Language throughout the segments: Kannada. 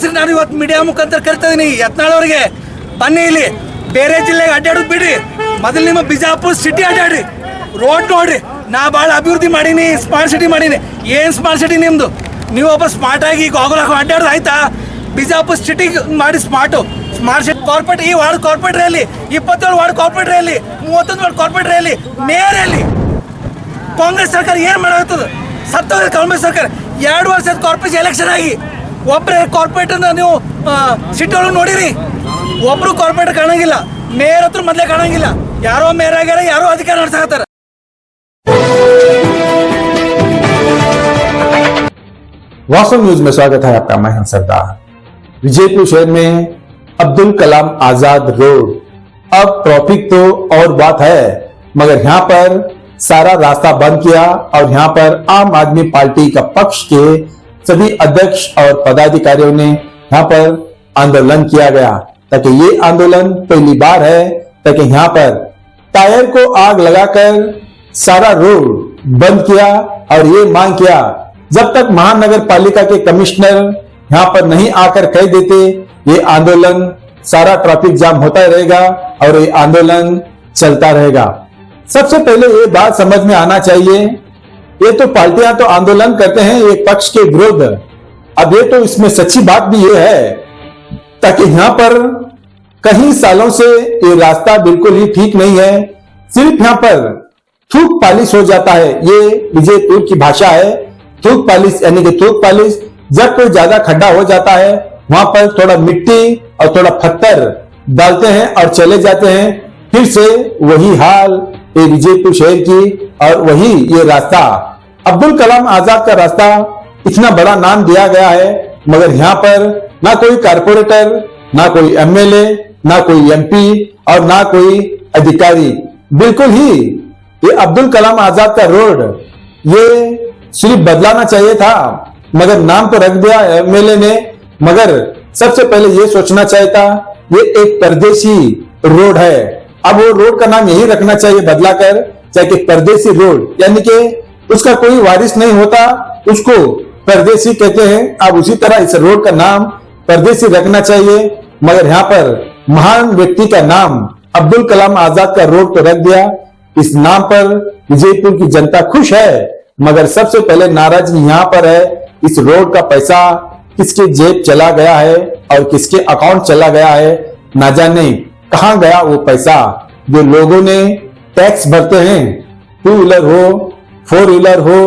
ಹೆಸರು ನಾನು ಇವತ್ತು ಮೀಡಿಯಾ ಮುಖಾಂತರ ಕರಿತಾ ಇದೀನಿ ಯತ್ನಾಳ್ ಅವರಿಗೆ, ಬನ್ನಿ ಇಲ್ಲಿ ಬೇರೆ ಜಿಲ್ಲೆಗೆ ಅಡ್ಡಾಡೋದು ಬಿಡ್ರಿ, ಮೊದಲು ನಿಮ್ಮ ಬಿಜಾಪುರ ಸಿಟಿ ಅಡ್ಡಾಡ್ರಿ, ರೋಡ್ ನೋಡ್ರಿ. ನಾ ಭಾಳ ಅಭಿವೃದ್ಧಿ ಮಾಡೀನಿ, ಸ್ಮಾರ್ಟ್ ಸಿಟಿ ಮಾಡೀನಿ. ಏನು ಸ್ಮಾರ್ಟ್ ಸಿಟಿ ನಿಮ್ದು? ನೀವೊಬ್ಬ ಸ್ಮಾರ್ಟ್ ಆಗಿ ಗಾಗಲ್ ಹಾಕೋ ಅಡ್ಡಾಡೋದು ಆಯ್ತಾ? ಬಿಜಾಪುರ ಸಿಟಿ ಮಾಡಿ ಸ್ಮಾರ್ಟ್ ಸಿಟಿ ಕಾರ್ಪೊರೇಟ್, ಈ ward corporate rally, 27 ward corporate rally, 31 ward corporate rally, mayor rally. Congress ಸರ್ಕಾರ ಏನು ಮಾಡಾಗ್ತದೆ? ಸತ್ತೋದ್ರೆ ಕಾಂಗ್ರೆಸ್ ಸರ್ಕಾರ 2 ವರ್ಷ ಕಾರ್ಪೊರೇಷನ್ ಎಲೆಕ್ಷನ್ ಆಗಿ ಒಬ್ಬರೇ ಕಾರ್ಪೊರೇಟ್ ನೀವು ಸಿಟಿ ಒಳಗೆ ನೋಡಿರಿ, ಒಬ್ರು ಕಾರ್ಪೊರೇಟ್ ಕಾಣಂಗಿಲ್ಲ. ಮೇಯರ್ ಹತ್ರ ಮೊದಲೇ ಕಾಣಂಗಿಲ್ಲ, ಯಾರೋ ಮೇಯರ್ ಆಗ್ಯಾರ, ಯಾರೋ ಅಧಿಕಾರ ನಡೆಸಕತ್ತಾರ. वासम न्यूज में स्वागत है आपका। मैं हूं सरदार। विजयपुर शहर में अब्दुल कलाम आजाद रोड, अब ट्रैफिक तो और बात है, मगर यहाँ पर सारा रास्ता बंद किया और यहाँ पर आम आदमी पार्टी का पक्ष के सभी अध्यक्ष और पदाधिकारियों ने यहाँ पर आंदोलन किया गया, ताकि ये आंदोलन पहली बार है ताकि यहाँ पर टायर को आग लगाकर सारा रोड बंद किया और ये मांग किया, जब तक महानगर पालिका के कमिश्नर यहाँ पर नहीं आकर कह देते ये आंदोलन, सारा ट्रैफिक जाम होता रहेगा और ये आंदोलन चलता रहेगा। सबसे पहले ये बात समझ में आना चाहिए, ये तो पार्टियां तो आंदोलन करते हैं एक पक्ष के विरुद्ध, अब ये तो इसमें सच्ची बात भी ये है ताकि यहाँ पर कई सालों से ये रास्ता बिल्कुल ही ठीक नहीं है, सिर्फ यहाँ पर थूक पालिश हो जाता है। ये विजयपुर की भाषा है, थूक पालिश, यानी कि थूक पालिश, जब कोई ज्यादा खड्डा हो जाता है वहां पर थोड़ा मिट्टी और थोड़ा पत्थर डालते हैं और चले जाते हैं, फिर से वही हाल ये विजयपुर शहर की और वही ये रास्ता अब्दुल कलाम आजाद का रास्ता इतना बड़ा नाम दिया गया है, मगर यहाँ पर ना कोई कारपोरेटर, ना कोई एमएलए, ना कोई एमपी और ना कोई अधिकारी, बिल्कुल ही ये अब्दुल कलाम आजाद का रोड ये सिर्फ बदलाना चाहिए था, मगर नाम तो रख दिया एमएलए ने, मगर सबसे पहले ये सोचना चाहिए था ये एक परदेसी रोड है, अब वो रोड का नाम यही रखना चाहिए बदलाकर, चाहे कि परदेसी रोड, यानी कि उसका कोई वारिस नहीं होता, उसको परदेसी कहते हैं। अब उसी तरह इस रोड का नाम परदेसी रखना चाहिए, मगर यहाँ पर महान व्यक्ति का नाम अब्दुल कलाम आजाद का रोड तो रख दिया। इस नाम पर विजयपुर की जनता खुश है, मगर सबसे पहले नाराजगी यहाँ पर है इस रोड का पैसा किसके जेब चला गया है और किसके अकाउंट चला गया है, ना जाने कहां गया वो पैसा जो लोगों ने टैक्स भरते हैं, 2 व्हीलर हो, 4 व्हीलर हो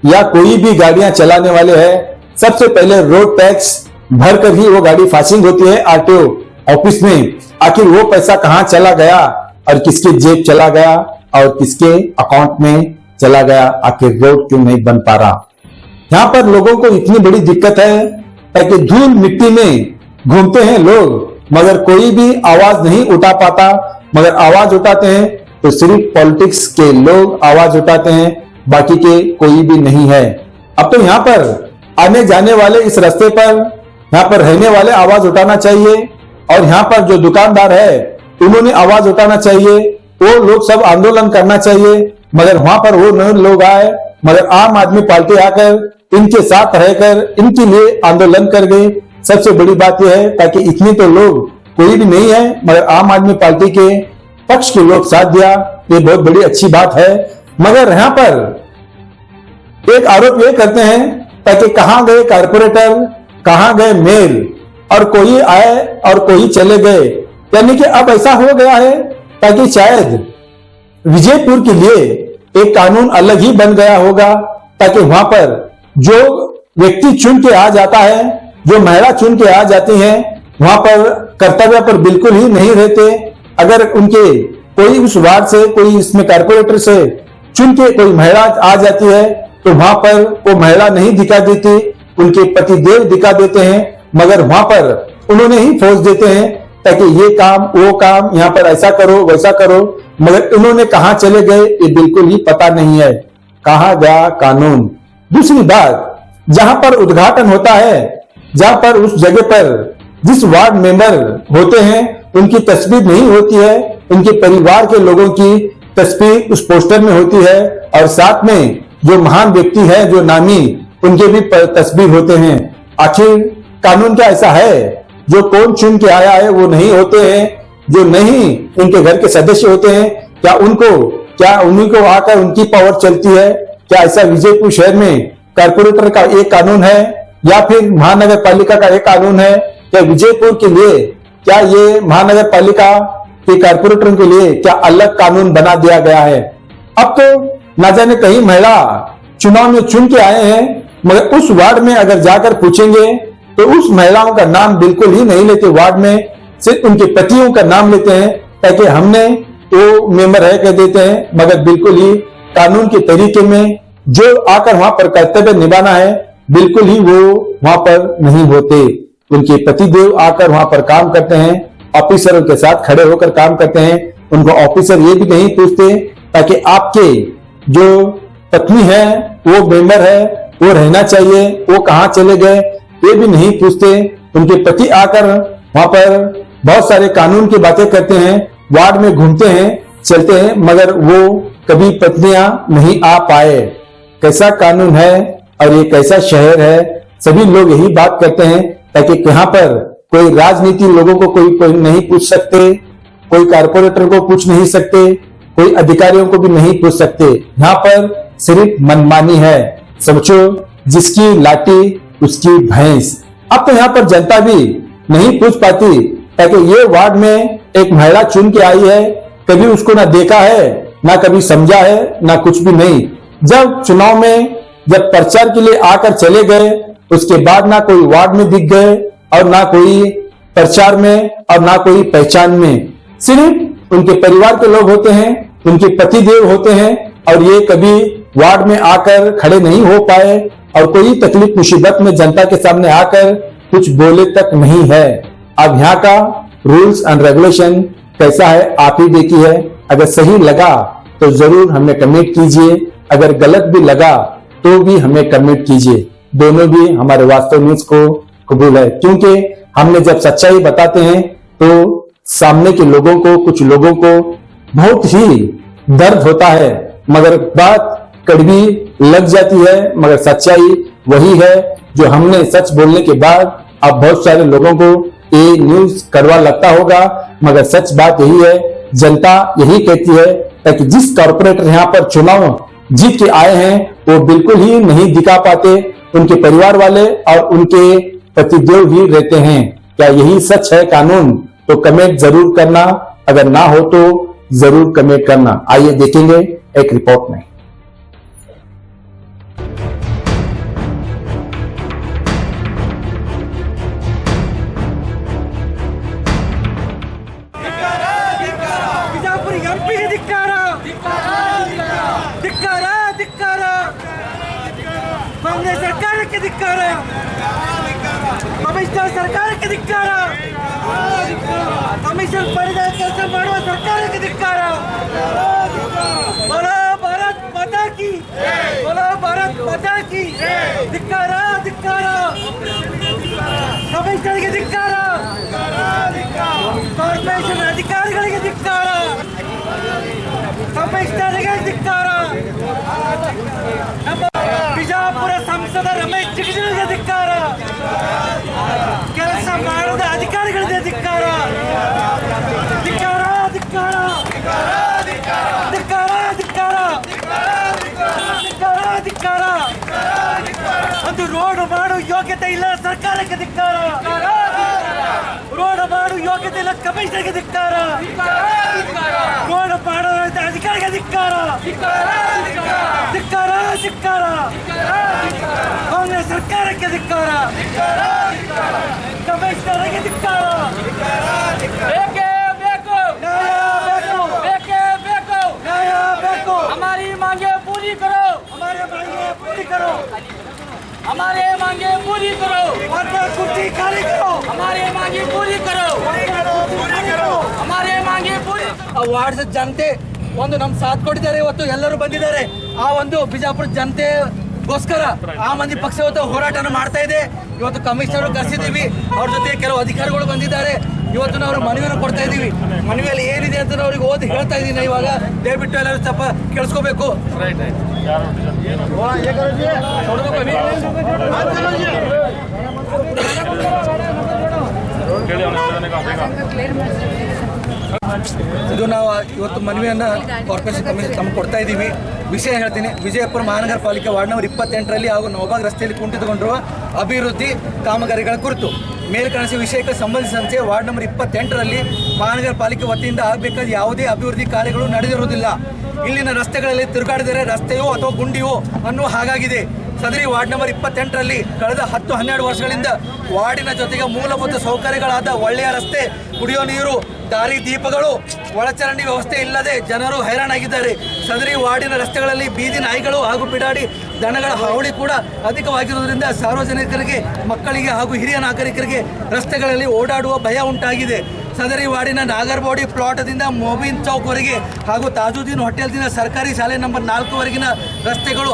या कोई भी गाड़ियां चलाने वाले हैं, सबसे पहले रोड टैक्स भर कर ही वो गाड़ी पासिंग होती है आरटीओ ऑफिस में। आखिर वो पैसा कहां चला गया और किसके जेब चला गया और किसके अकाउंट में चला गया, आखिर रोड क्यों नहीं बन पा रहा? यहाँ पर लोगों को इतनी बड़ी दिक्कत है ताकि धूल मिट्टी में घूमते हैं लोग, मगर कोई भी आवाज नहीं उठा पाता, मगर आवाज उठाते हैं तो सिर्फ पॉलिटिक्स के लोग आवाज उठाते हैं, बाकी के कोई भी नहीं है। अब तो यहाँ पर आने जाने वाले इस रास्ते पर यहाँ पर रहने वाले आवाज उठाना चाहिए और यहाँ पर जो दुकानदार है उन्होंने आवाज उठाना चाहिए, वो लोग सब आंदोलन करना चाहिए, मगर वहां पर वो नहीं लोग आए, मगर आम आदमी पार्टी आकर इनके साथ रहकर इनके लिए आंदोलन कर गई। सबसे बड़ी बात यह है ताकि इतने तो लोग कोई भी नहीं है, मगर आम आदमी पार्टी के पक्ष के लोग साथ दिया, ये बहुत बड़ी अच्छी बात है। मगर यहाँ पर एक आरोप ये करते हैं ताकि कहां गए कारपोरेटर, कहां गए मेयर, और कोई आए और कोई चले गए, यानी कि अब ऐसा हो गया है ताकि शायद विजयपुर के लिए एक कानून अलग ही बन गया होगा, ताकि वहां पर जो व्यक्ति चुन के आ जाता है, जो महिला चुन के आ जाती हैं, वहां पर कर्तव्य पर बिल्कुल ही नहीं रहते। अगर उनके कोई उस वार्ड से, कोई इसमें कारपोरेटर से चुन के कोई महिला आ जाती है तो वहां पर वो महिला नहीं दिखा देती, उनके पति देव दिखा देते हैं, मगर वहां पर उन्होंने ही फोर्स देते हैं ताकि ये काम वो काम, यहाँ पर ऐसा करो वैसा करो, मगर उन्होंने कहां चले गए ये बिल्कुल ही पता नहीं है, कहां गया कानून। दूसरी बात, जहां पर उद्घाटन होता है, जहां पर उस जगह पर जिस वार्ड मेंबर होते हैं उनकी तस्वीर नहीं होती है, उनके परिवार के लोगों की तस्वीर उस पोस्टर में होती है, और साथ में जो महान व्यक्ति है, जो नामी, उनके भी तस्वीर होते हैं। आखिर कानून क्या ऐसा है जो कौन चुन के आया है वो नहीं होते हैं, जो नहीं इनके घर के सदस्य होते हैं, क्या उन्हीं को आकर उनकी पावर चलती है? क्या ऐसा विजयपुर शहर में कारपोरेटर का एक कानून है या फिर महानगर पालिका का एक कानून है? क्या विजयपुर के लिए, क्या ये महानगर पालिका के कारपोरेटर के लिए क्या अलग कानून बना दिया गया है? अब तो ना जाने कहीं महिला चुनाव में चुन के आए हैं, मगर उस वार्ड में अगर जाकर पूछेंगे तो उस महिलाओं का नाम बिल्कुल ही नहीं लेते। वार्ड में सिर्फ उनके पतियों का नाम लेते हैं ताकि हमने वो मेंबर है कह देते हैं, मगर बिल्कुल ही कानून के तरीके में जो आकर वहां पर कर्तव्य निभाना है बिल्कुल ही वो वहां पर नहीं होते। उनके पतिदेव आकर वहां पर काम करते हैं, ऑफिसरों के साथ खड़े होकर काम करते हैं। उनको ऑफिसर ये भी नहीं पूछते ताकि आपके जो पत्नी है वो मेंबर है वो रहना चाहिए, वो कहाँ चले गए, ये भी नहीं पूछते। उनके पति आकर वहां पर बहुत सारे कानून की बातें करते हैं, वार्ड में घूमते हैं, चलते हैं, मगर वो कभी पत्नियां नहीं आ पाए। कैसा कानून है और ये कैसा शहर है? सभी लोग यही बात करते हैं ताकि यहाँ पर कोई राजनीति लोगों को कोई नहीं पूछ सकते, कोई कारपोरेटर को पूछ नहीं सकते, कोई अधिकारियों को भी नहीं पूछ सकते। यहाँ पर सिर्फ मनमानी है, समझो जिसकी लाठी उसकी भैंस। अब तो यहाँ पर जनता भी नहीं पूछ पाती ताकि ये वार्ड में एक महिला चुन के आई है, कभी उसको ना देखा है, ना कभी समझा है, ना कुछ भी नहीं। जब चुनाव में जब प्रचार के लिए आकर चले गए उसके बाद ना कोई वार्ड में दिख गए और ना कोई प्रचार में और ना कोई पहचान में। सिर्फ उनके परिवार के लोग होते हैं, उनके पतिदेव होते हैं और ये कभी वार्ड में आकर खड़े नहीं हो पाए और कोई तकलीफ मुसीबत में जनता के सामने आकर कुछ बोले तक नहीं है। अब यहाँ का रूल्स एंड रेगुलेशन कैसा है आप ही देखिए। अगर सही लगा तो जरूर हमें कमेंट कीजिए, अगर गलत भी लगा तो भी हमें कमेंट कीजिए। दोनों भी हमारे वास्तव न्यूज को कबूल है, क्योंकि हमने जब सच्चाई बताते हैं तो सामने के लोगों को, कुछ लोगों को बहुत ही दर्द होता है, मगर बात कड़वी लग जाती है, मगर सच्चाई वही है जो हमने सच बोलने के बाद अब बहुत सारे लोगों को ये न्यूज कड़वा लगता होगा, मगर सच बात यही है। जनता यही कहती है ताकि जिस कॉर्पोरेटर यहाँ पर चुनाव जीत के आए हैं वो बिल्कुल ही नहीं दिखा पाते, उनके परिवार वाले और उनके पतिदेव ही रहते हैं। क्या यही सच है कानून? तो कमेंट जरूर करना, अगर ना हो तो जरूर कमेंट करना। आइए देखेंगे एक रिपोर्ट में। ಕಾಂಗ್ರೆಸ್ ಸರ್ಕಾರಕ್ಕೆ ಧಿಕ್ಕಾರ, ಕಮಿಷನರ್ ಸರ್ಕಾರಕ್ಕೆ ಧಿಕ್ಕಾರ, ಕಮಿಷನ್ ಪಡೆದ ಕೆಲಸ ಮಾಡುವ ಸರ್ಕಾರಕ್ಕೆ ಧಿಕ್ಕಾರ। बोलो भारत माता की, बोलो भारत माता की ಧಿಕ್ಕಾರ, ಧಿಕ್ಕಾರ। ಕಮಿಷನರ್ಗೆ ಧಿಕ್ಕಾರ, ಕಾರ್ಪೊರೇಷನ್ ಅಧಿಕಾರಿಗಳಿಗೆ ಧಿಕ್ಕಾರ, ಕಮಿಷನರ್ಗೆ ಧಿಕ್ಕಾರ। ಬಿಜಾಪುರ ಸಂಸದ ರಮೇಶ್ ಜಿಗಜಿಣಗೆ ಧಿಕ್ಕಾರ, ಕೆಲಸ ಮಾಡದ ಅಧಿಕಾರಿಗಳಿಗೆ ಧಿಕ್ಕಾರ, ಧಿಕ್ಕಾರ, ಧಿಕ್ಕಾರ, ಧಿಕ್ಕಾರ, ಧಿಕ್ಕಾರ, ಧಿಕ್ಕಾರ, ಧಿಕ್ಕಾರ। ಒಂದು ರೋಡ್ ಮಾಡು ಯೋಗ್ಯತೆ ಇಲ್ಲ ಸರ್ಕಾರಕ್ಕೆ ಧಿಕ್ಕಾರ, ರೋಡ್ ಮಾಡು ಯೋಗ್ಯತೆ ಇಲ್ಲ ಕಮಿಷನರ್ಗೆ ಧಿಕ್ಕಾರ, ರೋಡ್ ಮಾಡೋ ಅಧಿಕಾರಿಗೆ ಧಿಕ್ಕಾರ, ಧಿಕ್ಕಾರ, ಧಿಕ್ಕಾರ। ಕಾಂಗ್ರೆಸ್ ಸರ್ಕಾರಕ್ಕೆ ಧಿಕ್ಕಾರ, ಕಮಿಷನರ್ಗೆ ಧಿಕ್ಕಾರ। ಬೇಕೇ ಬೇಕು, ನ್ಯಾಯ ಬೇಕು, ಬೇಕೇ ಬೇಕು, ನ್ಯಾಯ ಬೇಕು। हमारी मांगे पूरी करो, हमारे मांगे पूरी करो, हमारे मांगे पूरी करो, कुर्सी खाली करो, हमारे मांगे पूरी करो, हमारे मांगे पूरी। ವಾರ್ಡ್ ಜನತೆ ಒಂದು ನಮ್ಮ ಸಾಥ್ ಕೊಟ್ಟಿದ್ದಾರೆ, ಇವತ್ತು ಎಲ್ಲರೂ ಬಂದಿದ್ದಾರೆ। ಆ ಒಂದು ಬಿಜಾಪುರ ಜನತೆಗೋಸ್ಕರ ಆ ಮಂದಿ ಪಕ್ಷ ಇವತ್ತು ಹೋರಾಟನ ಮಾಡ್ತಾ ಇದೆ। ಇವತ್ತು ಕಮಿಷನರ್ ಕರೆಸಿದ್ದೀವಿ, ಅವ್ರ ಜೊತೆ ಕೆಲವು ಅಧಿಕಾರಿಗಳು ಬಂದಿದ್ದಾರೆ। ಇವತ್ತು ನಾವು ಮನವಿಯನ್ನು ಕೊಡ್ತಾ ಇದ್ದೀವಿ, ಮನವಿಯಲ್ಲಿ ಏನಿದೆ ಅಂತ ಅವ್ರಿಗೆ ಓದಿ ಹೇಳ್ತಾ ಇದ್ದೀನಿ। ಇವಾಗ ದಯವಿಟ್ಟು ಎಲ್ಲರೂ ಸ್ವಲ್ಪ ಕೇಳಿಸ್ಕೋಬೇಕು। ಇದು ನಾವು ಇವತ್ತು ಮನವಿಯನ್ನು ಕಾರ್ಪೊರೇಷನ್ ಕಮಿಷನ್ ತಮಗೆ ಕೊಡ್ತಾ ಇದ್ದೀವಿ. ವಿಷಯ ಹೇಳ್ತೀನಿ, ವಿಜಯಪುರ ಮಹಾನಗರ ಪಾಲಿಕೆ ವಾರ್ಡ್ ನಂಬರ್ 28ರಲ್ಲಿ ಹಾಗೂ ನವಬಾಗ್ ರಸ್ತೆಯಲ್ಲಿ ಕುಂಠಿತಗೊಂಡಿರುವ ಅಭಿವೃದ್ಧಿ ಕಾಮಗಾರಿಗಳ ಕುರಿತು ಮೇಲ್ಕಾಣಿಸುವ ವಿಷಯಕ್ಕೆ ಸಂಬಂಧಿಸಿದಂತೆ ವಾರ್ಡ್ ನಂಬರ್ 28ರಲ್ಲಿ ಮಹಾನಗರ ಪಾಲಿಕೆ ವತಿಯಿಂದ ಆಗಬೇಕಾದ ಯಾವುದೇ ಅಭಿವೃದ್ಧಿ ಕಾರ್ಯಗಳು ನಡೆದಿರುವುದಿಲ್ಲ. ಇಲ್ಲಿನ ರಸ್ತೆಗಳಲ್ಲಿ ತಿರುಗಾಡಿದರೆ ರಸ್ತೆಯೋ ಅಥವಾ ಗುಂಡಿಯೋ ಅನ್ನುವ ಹಾಗಾಗಿದೆ. ಸದರಿ ವಾರ್ಡ್ ನಂಬರ್ 28ರಲ್ಲಿ ಕಳೆದ 10-12 ವರ್ಷಗಳಿಂದ ವಾರ್ಡಿನ ಜೊತೆಗೆ ಮೂಲಭೂತ ಸೌಕರ್ಯಗಳಾದ ಒಳ್ಳೆಯ ರಸ್ತೆ, ಕುಡಿಯೋ ನೀರು, ದಾರಿ ದೀಪಗಳು, ಒಳಚರಂಡಿ ವ್ಯವಸ್ಥೆ ಇಲ್ಲದೆ ಜನರು ಹೈರಾಣಾಗಿದ್ದಾರೆ. ಸದರಿ ವಾರ್ಡಿನ ರಸ್ತೆಗಳಲ್ಲಿ ಬೀದಿ ನಾಯಿಗಳು ಹಾಗೂ ಬಿಡಾಡಿ ದನಗಳ ಹಾವಳಿ ಕೂಡ ಅಧಿಕವಾಗಿರುವುದರಿಂದ ಸಾರ್ವಜನಿಕರಿಗೆ, ಮಕ್ಕಳಿಗೆ ಹಾಗೂ ಹಿರಿಯ ನಾಗರಿಕರಿಗೆ ರಸ್ತೆಗಳಲ್ಲಿ ಓಡಾಡುವ ಭಯ ಉಂಟಾಗಿದೆ. ಸದರಿ ವಾರ್ಡಿನ ನಾಗರಬೋಡಿ ಪ್ಲಾಟ್ದಿಂದ ಮೊಬಿನ್ ಚೌಕ್ವರೆಗೆ ಹಾಗೂ ತಾಜುದ್ದೀನ್ ಹೋಟೆಲ್ದಿಂದ ಸರ್ಕಾರಿ ಶಾಲೆ ನಂಬರ್ 4ವರೆಗಿನ ರಸ್ತೆಗಳು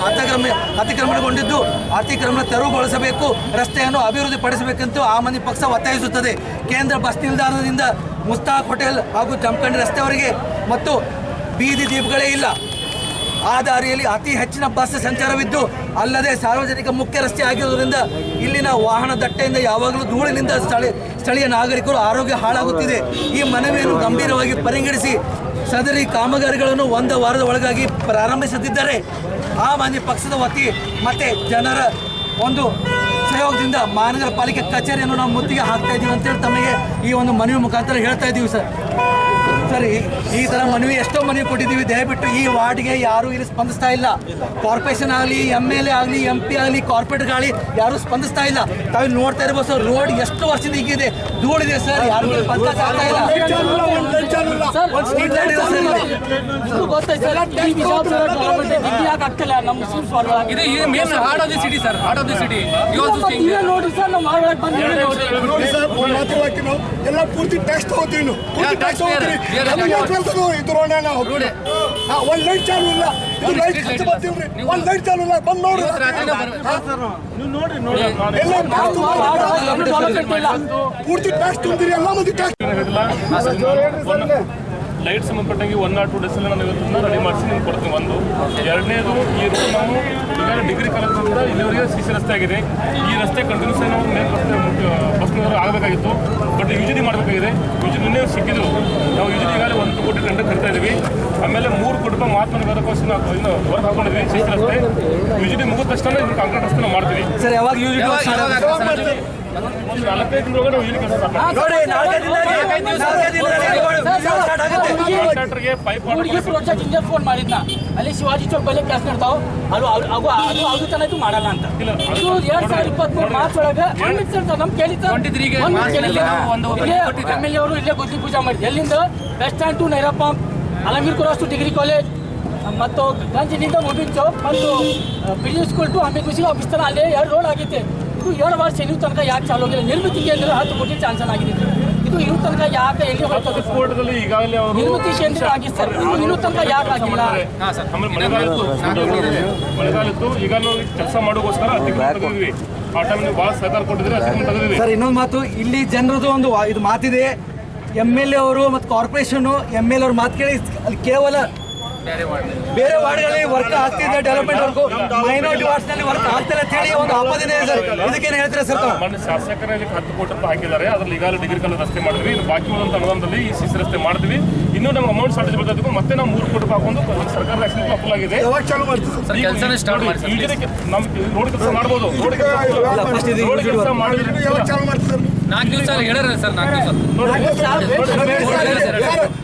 ಅತಿಕ್ರಮಣಗೊಂಡಿದ್ದು ಅತಿಕ್ರಮಣ ತೆರವುಗೊಳಿಸಬೇಕು, ರಸ್ತೆಯನ್ನು ಅಭಿವೃದ್ಧಿಪಡಿಸಬೇಕೆಂದು ಆಮ್ ಪಕ್ಷ ಒತ್ತಾಯಿಸುತ್ತದೆ. ಕೇಂದ್ರ ಬಸ್ ನಿಲ್ದಾಣದಿಂದ ಮುಸ್ತಾಕ್ ಹೋಟೆಲ್ ಹಾಗೂ ಜಮಖಂಡಿ ರಸ್ತೆವರೆಗೆ ಮತ್ತು ಬೀದಿ ದೀಪಗಳೇ ಇಲ್ಲ. ಆ ದಾರಿಯಲ್ಲಿ ಅತಿ ಹೆಚ್ಚಿನ ಬಸ್ ಸಂಚಾರವಿದ್ದು ಅಲ್ಲದೆ ಸಾರ್ವಜನಿಕ ಮುಖ್ಯ ರಸ್ತೆ ಆಗಿರುವುದರಿಂದ ಇಲ್ಲಿನ ವಾಹನ ದಟ್ಟೆಯಿಂದ ಯಾವಾಗಲೂ ಧೂಳಿನಿಂದ ಸ್ಥಳೀಯ ನಾಗರಿಕರು ಆರೋಗ್ಯ ಹಾಳಾಗುತ್ತಿದೆ. ಈ ಮನವಿಯನ್ನು ಗಂಭೀರವಾಗಿ ಪರಿಗಣಿಸಿ ಸದರಿ ಕಾಮಗಾರಿಗಳನ್ನು 1 ವಾರದ ಒಳಗಾಗಿ ಪ್ರಾರಂಭಿಸದಿದ್ದರೆ ಆ ಮಾನ್ಯ ಪಕ್ಷದ ವತಿ ಮತ್ತೆ ಜನರ ಒಂದು ಸಹಯೋಗದಿಂದ ಮಹಾನಗರ ಪಾಲಿಕೆ ಕಚೇರಿಯನ್ನು ನಾವು ಮುತ್ತಿಗೆ ಹಾಕ್ತಾ ಇದ್ದೀವಿ ಅಂತೇಳಿ ತಮಗೆ ಈ ಒಂದು ಮನವಿ ಮುಖಾಂತರ ಹೇಳ್ತಾ ಇದ್ದೀವಿ ಸರ್. ಸರಿ, ಈ ಥರ ಮನವಿ ಎಷ್ಟೋ ಮನವಿ ಕೊಟ್ಟಿದ್ದೀವಿ. ದಯವಿಟ್ಟು ಈ ವಾರ್ಡ್ಗೆ ಯಾರೂ ಇಲ್ಲಿ ಸ್ಪಂದಿಸ್ತಾ ಇಲ್ಲ. ಕಾರ್ಪೊರೇಷನ್ ಆಗಲಿ, MLA ಆಗಲಿ, MP ಆಗಲಿ, ಕಾರ್ಪೊರೇಟರ್ಗಾಗಲಿ ಯಾರೂ ಸ್ಪಂದಿಸ್ತಾ ಇಲ್ಲ. ತಾವು ನೋಡ್ತಾ ಇರ್ಬೋದು ಸರ್, ರೋಡ್ ಎಷ್ಟು ವರ್ಷದಿಂದ ಹೀಗಿದೆ, ಧೂಳಿದೆ ಸರ್, ಯಾರು ಸ್ಪಂದಿಸ್ತಾ ಇಲ್ಲ. ಸ್ಟ್ರೀಟ್ ಲೈಟ್ ಇದೆ ಎಲ್ಲ ಪೂರ್ತಿ ಟ್ಯಾಕ್ಸ್ ತಗೋತೀವಿ. ಇದು ಒಂದ್ ಲೈಟ್ ಚಾಲು ಇಲ್ಲ, ಇದು ಲೈಟ್ ಖರ್ಚು ಬರ್ತೀವ್ರಿ, ಒಂದ್ ಲೈಟ್ ಚಾಲು ಇಲ್ಲ, ಬಂದ್ ನೋಡ್ರಿ. ಪೂರ್ತಿ ಟ್ಯಾಕ್ಸ್ ತುಂಬಿರಿ, ಎಲ್ಲ ಮಂದಿ ಟ್ಯಾಕ್ಸ್. ಲೈಟ್ ಸಂಬಂಧಪಟ್ಟಂಗೆ 1 or 2 days ನಾನು ಇವತ್ತನ್ನ ರೆಡಿ ಮಾಡಿಸಿ ನಿಮ್ಗೆ ಕೊಡ್ತೀನಿ. ಒಂದು ಎರಡನೇದು, ಈ ರೋಡ್ ನಾವು ಈಗಾಗಲೇ ಡಿಗ್ರಿ ಕಾಲೇಜಿಂದ ಇಲ್ಲಿವರೆಗೆ CC ರಸ್ತೆ ಆಗಿದೆ. ಈ ರಸ್ತೆ ಕಂಟಿನ್ಯೂಸ್ ನಾವು ಮೇನ್ ರಸ್ತೆ ಬಸ್ನವರು ಆಗಬೇಕಾಗಿತ್ತು, ಬಟ್ ಯೂಜಲಿ ಮಾಡಬೇಕಾಗಿದೆ. ಯೂಜಲಿನೇ ಸಿಕ್ಕಿದ್ರು. ನಾವು ಯೂಜಲಿ ಈಗಾಗಲೇ 1 ಕೋಟಿ ಟೆಂಡರ್ ಕರಿತಾ ಇದ್ದೀವಿ. ಆಮೇಲೆ 3 ಕೋಟಿ ರೂಪಾಯಿ ಮಹಾತ್ಮನಗೋಸ್ಕರ ನಾವು ಇನ್ನು ವರ್ಕ್ ಹಾಕೊಂಡಿದ್ವಿ. CC ರಸ್ತೆ ಯೂಜಲಿ ಮುಗಿದ ತಕ್ಷಣ ಇನ್ನು ಕಾಂಕ್ರೀಟ್ ರಸ್ತೆ ನಾವು ಮಾಡ್ತೀವಿ. ಸರ್, ಯಾವಾಗ ಒಂದು 4-5 ದಿನದೊಳಗೆ ನಾವು ಯೂಜಲಿ ಕೆಲಸ ಪ್ರಾಜೆಕ್ಟ್ ಇಂಜೆ ಫೋನ್ ಮಾಡಿದ್ನ ಅಲ್ಲಿ ಶಿವಾಜಿ ಚೌಕ್ ಬಳಿ ಕೆಲಸ ಮಾಡ್ತಾವ. ಅದು ಚೆನ್ನಾಗಿ ಮಾಡಲ್ಲ ಅಂತ. ಇದು 2023 ಮಾರ್ಚ್ ಒಳಗೆ ನಮ್ ಕೇಳಿದ್ದ MLA ಅವರು ಇಲ್ಲೇ ಗುದ್ದಿ ಪೂಜೆ ಮಾಡಿದ್ರು. ಎಲ್ಲಿಂದ ಬಸ್ ಸ್ಟ್ಯಾಂಡ್ ಟು ನೈರಾ pump, Alamgir cross to degree college ಮತ್ತು ಗಂಜಿನಿಂದ ಮೊಬಿನ್ ಚೌಕ್ ಮತ್ತು building school to Ambedkar office ತನ ಅಲ್ಲೇ 2 ರೋಡ್ ಆಗೈತೆ. ಇದು 2 ವರ್ಷ ಇನ್ನೂ ತನಕ ಯಾಕೆ ಚಾಲು ಆಗಿಲ್ಲ? ನಿರ್ಮಿತಿಗೆ ಅಂದರೆ 10 ಕೋಟಿ ಚಾನ್ಸನ್ ಆಗಿದೆ. ಇದು ಇನ್ನೂ ತನಕ ಯಾಕೆ ಎಲ್ಲಿ ಹೋಗ್ತದೆ? ಕೋರ್ಟ್ದಲ್ಲಿ ಈಗಾಗಲೇ ಅವರು ನಿರ್ಮಿತಿ ಕೇಂದ್ರ ಆಗಿದೆ ಸರ್, ಇನ್ನೂ ತನಕ ಯಾಕೆ ಆಗಿಲ್ಲ? ಆಮೇಲೆ ಮಳೆಗಾಲತ್ತು ಈಗ ನಾವು ಕೆಲಸ ಮಾಡೋಗೋಸ್ಕರ ಅತಿಕ್ರಮಣ ತೆಗೆದ್ವಿ. ಆ ಟೈಮ್ ನೀವು ಭಾಳ ಸಹಕಾರ ಕೊಟ್ಟಿದ್ರೆ ಅತಿಕ್ರಮಣ ತೆಗೆದ್ವಿ. ಸರ್, ಇನ್ನೊಂದು ಮಾತು, ಇಲ್ಲಿ ಜನರದು ಒಂದು ಇದು ಮಾತಿದೆ. MLA ಅವರು ಮತ್ತು ಕಾರ್ಪೊರೇಷನ್ MLA ಅವ್ರ ಮಾತು ಕೇಳಿ ಅಲ್ಲಿ ಕೇವಲ ಬೇರೆ ವಾರ್ಡ್ಗಳಲ್ಲಿ ವರ್ಕ್ ಆಗ್ತಿದೆ, ಡೆವಲಪ್ಮೆಂಟ್ ವರ್ಕ್, ಮೈನಾರಿಟಿ ವಾರ್ಡ್ಸ್ ನಲ್ಲಿ ವರ್ಕ್ ಆಗ್ತಿಲ್ಲ ಅಂತ ಹೇಳಿ ಒಂದು ಆಪಾದನೆ ಇದೆ ಸರ್. ಇದಕ್ಕೇನು ಹೇಳ್ತೀರಾ ಸರ್? ಮೊನ್ನೆ ಶಾಸಕರಲ್ಲಿ 10 ಕೋಟಿ ರೂಪಾಯಿ ಹಾಕಿದ್ದಾರೆ. ಅದ್ರಲ್ಲಿ ಈಗಾಗಲೇ ಡಿಗ್ರಿ ಕಾಲೇಜ್ ರಸ್ತೆ ಮಾಡಿದ್ವಿ. ಇನ್ನು ಬಾಕಿ ಉಳಿದಂತ ಅನುದಾನದಲ್ಲಿ ಈ CC ರಸ್ತೆ ಮಾಡ್ತೀವಿ. ಇನ್ನೂ ನಮ್ಗೆ ಅಮೌಂಟ್ ಶಾರ್ಟೇಜ್ ಬರ್ತದೆ. ಮತ್ತೆ ನಾವು 3 ಕೋಟಿ ರೂಪಾಯಿ ಹಾಕೊಂಡು ಸರ್ಕಾರದ ಆಕ್ಷನ್ ಅಪ್ರೂವ್ ಆಗಿದೆ. ಯಾವಾಗ ಚಾಲು ಮಾಡ್ತೀವಿ? ಯೂಜಲಿ ನಮ್ಗೆ ರೋಡ್ ಕೆಲಸ ಮಾಡ್ಬೋದು. ರೋಡ್ ಕೆಲಸ ಮಾಡಿದ್ರೆ ಯಾವಾಗ ಚಾಲು ಮಾಡ್ತೀವಿ? 4 ದಿವಸ ಹೇಳ್ಯಾರ ಸರ್. 4 ದಿವಸ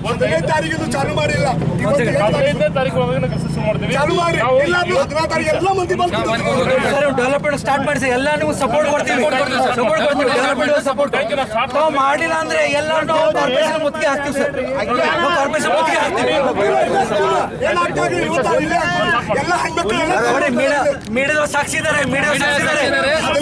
15ನೇ ತಾರೀಕಿದು ಚಾಲು ಮಾಡಿಲ್ಲ. 15ನೇ ತಾರೀಕು ಕೆಲಸ ಶುರು ಮಾಡ್ತೀವಿ. ಚಾಲು ಮಾಡಿ, ಇಲ್ಲ 16ನೇ ತಾರೀಕು ಎಲ್ಲ ಮಂದಿ ಸರ್, ಡೆವಲಪ್ಮೆಂಟ್ ಸ್ಟಾರ್ಟ್ ಮಾಡಿ ಸರ್, ಎಲ್ಲ ನೀವು ಸಪೋರ್ಟ್ ಕೊಡ್ತೀವಿ. ಡೆವಲಪ್ಮೆಂಟ್ ಸಪೋರ್ಟ್ ನಾವು ಮಾಡಿಲ್ಲ ಅಂದ್ರೆ ಎಲ್ಲ ನಾವು ಕಾರ್ಪೊರೇಷನ್ ಮುತ್ತಿಗೆ ಹಾಕ್ತೀವಿ ಸರ್. ಕಾರ್ಪೊರೇಷನ್ ಮುತ್ತಿಗೆ ಹಾಕ್ತೀವಿ. ಎಲ್ಲ ಹೆಣ್ಮಕ್ಳು ನೋಡಿ, ಮೀಡಿಯಾದವ್ರು ಸಾಕ್ಷಿ ಇದ್ದಾರೆ.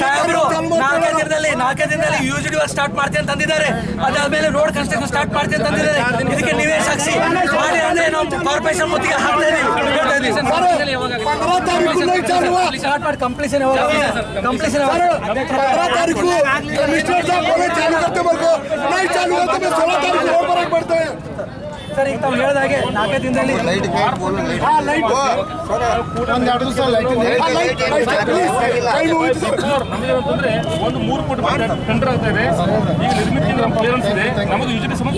ಸಾಹೇಬರು 4 ದಿನದಲ್ಲಿ UGD ವರ್ಕ್ ಸ್ಟಾರ್ಟ್ ಮಾಡ್ತೀನಿ ಅಂತ ಅಂದಿದ್ದಾರೆ. ಅದಾದ್ಮೇಲೆ ರೋಡ್ ಕನ್ಸ್ಟ್ರಕ್ಷನ್ ಸ್ಟಾರ್ಟ್ ಮಾಡ್ತೀನಿ ಅಂತ ಅಂದಿದ್ದಾರೆ. ಇದಕ್ಕೆ ನೀವೇ ಸಾಕ್ಷಿ. ಮಾಡಿ ಅಂದ್ರೆ ನಾವು ಕಾರ್ಪೊರೇಷನ್ ಮುತ್ತಿಗೆ ಹಾಕ್ತಾ ಇದೀವಿ. ಸ್ಟಾರ್ಟ್ ಮಾಡಿ ಕಂಪ್ಲೀಷನ್ ಕಂಪ್ಲೀಷನ್ तारीख को कमिश्नर साहब बोले चालू करते मेरे को नहीं चालू होता मैं 16 तारीख को और बराबर बढ़ते हैं ಸರ್ ಈಗ ತಾವು ಹೇಳಿದಾಗೆ 4 ದಿನದಲ್ಲಿ ನಮಗೇನಂತಂದ್ರೆ ಒಂದು 3 ಕೋಟಿ ಟೆಂಡರ್ ಆಗ್ತಾ ಇದೆ. ಈಗ ನಿರ್ಮಿತಿ ನಮ್ಮ ಕ್ಲಿಯರೆನ್ಸ್ ಇದೆ. ನಮ್ಮದು ಯೂಜಿಟಿ ಸಂಬಂಧ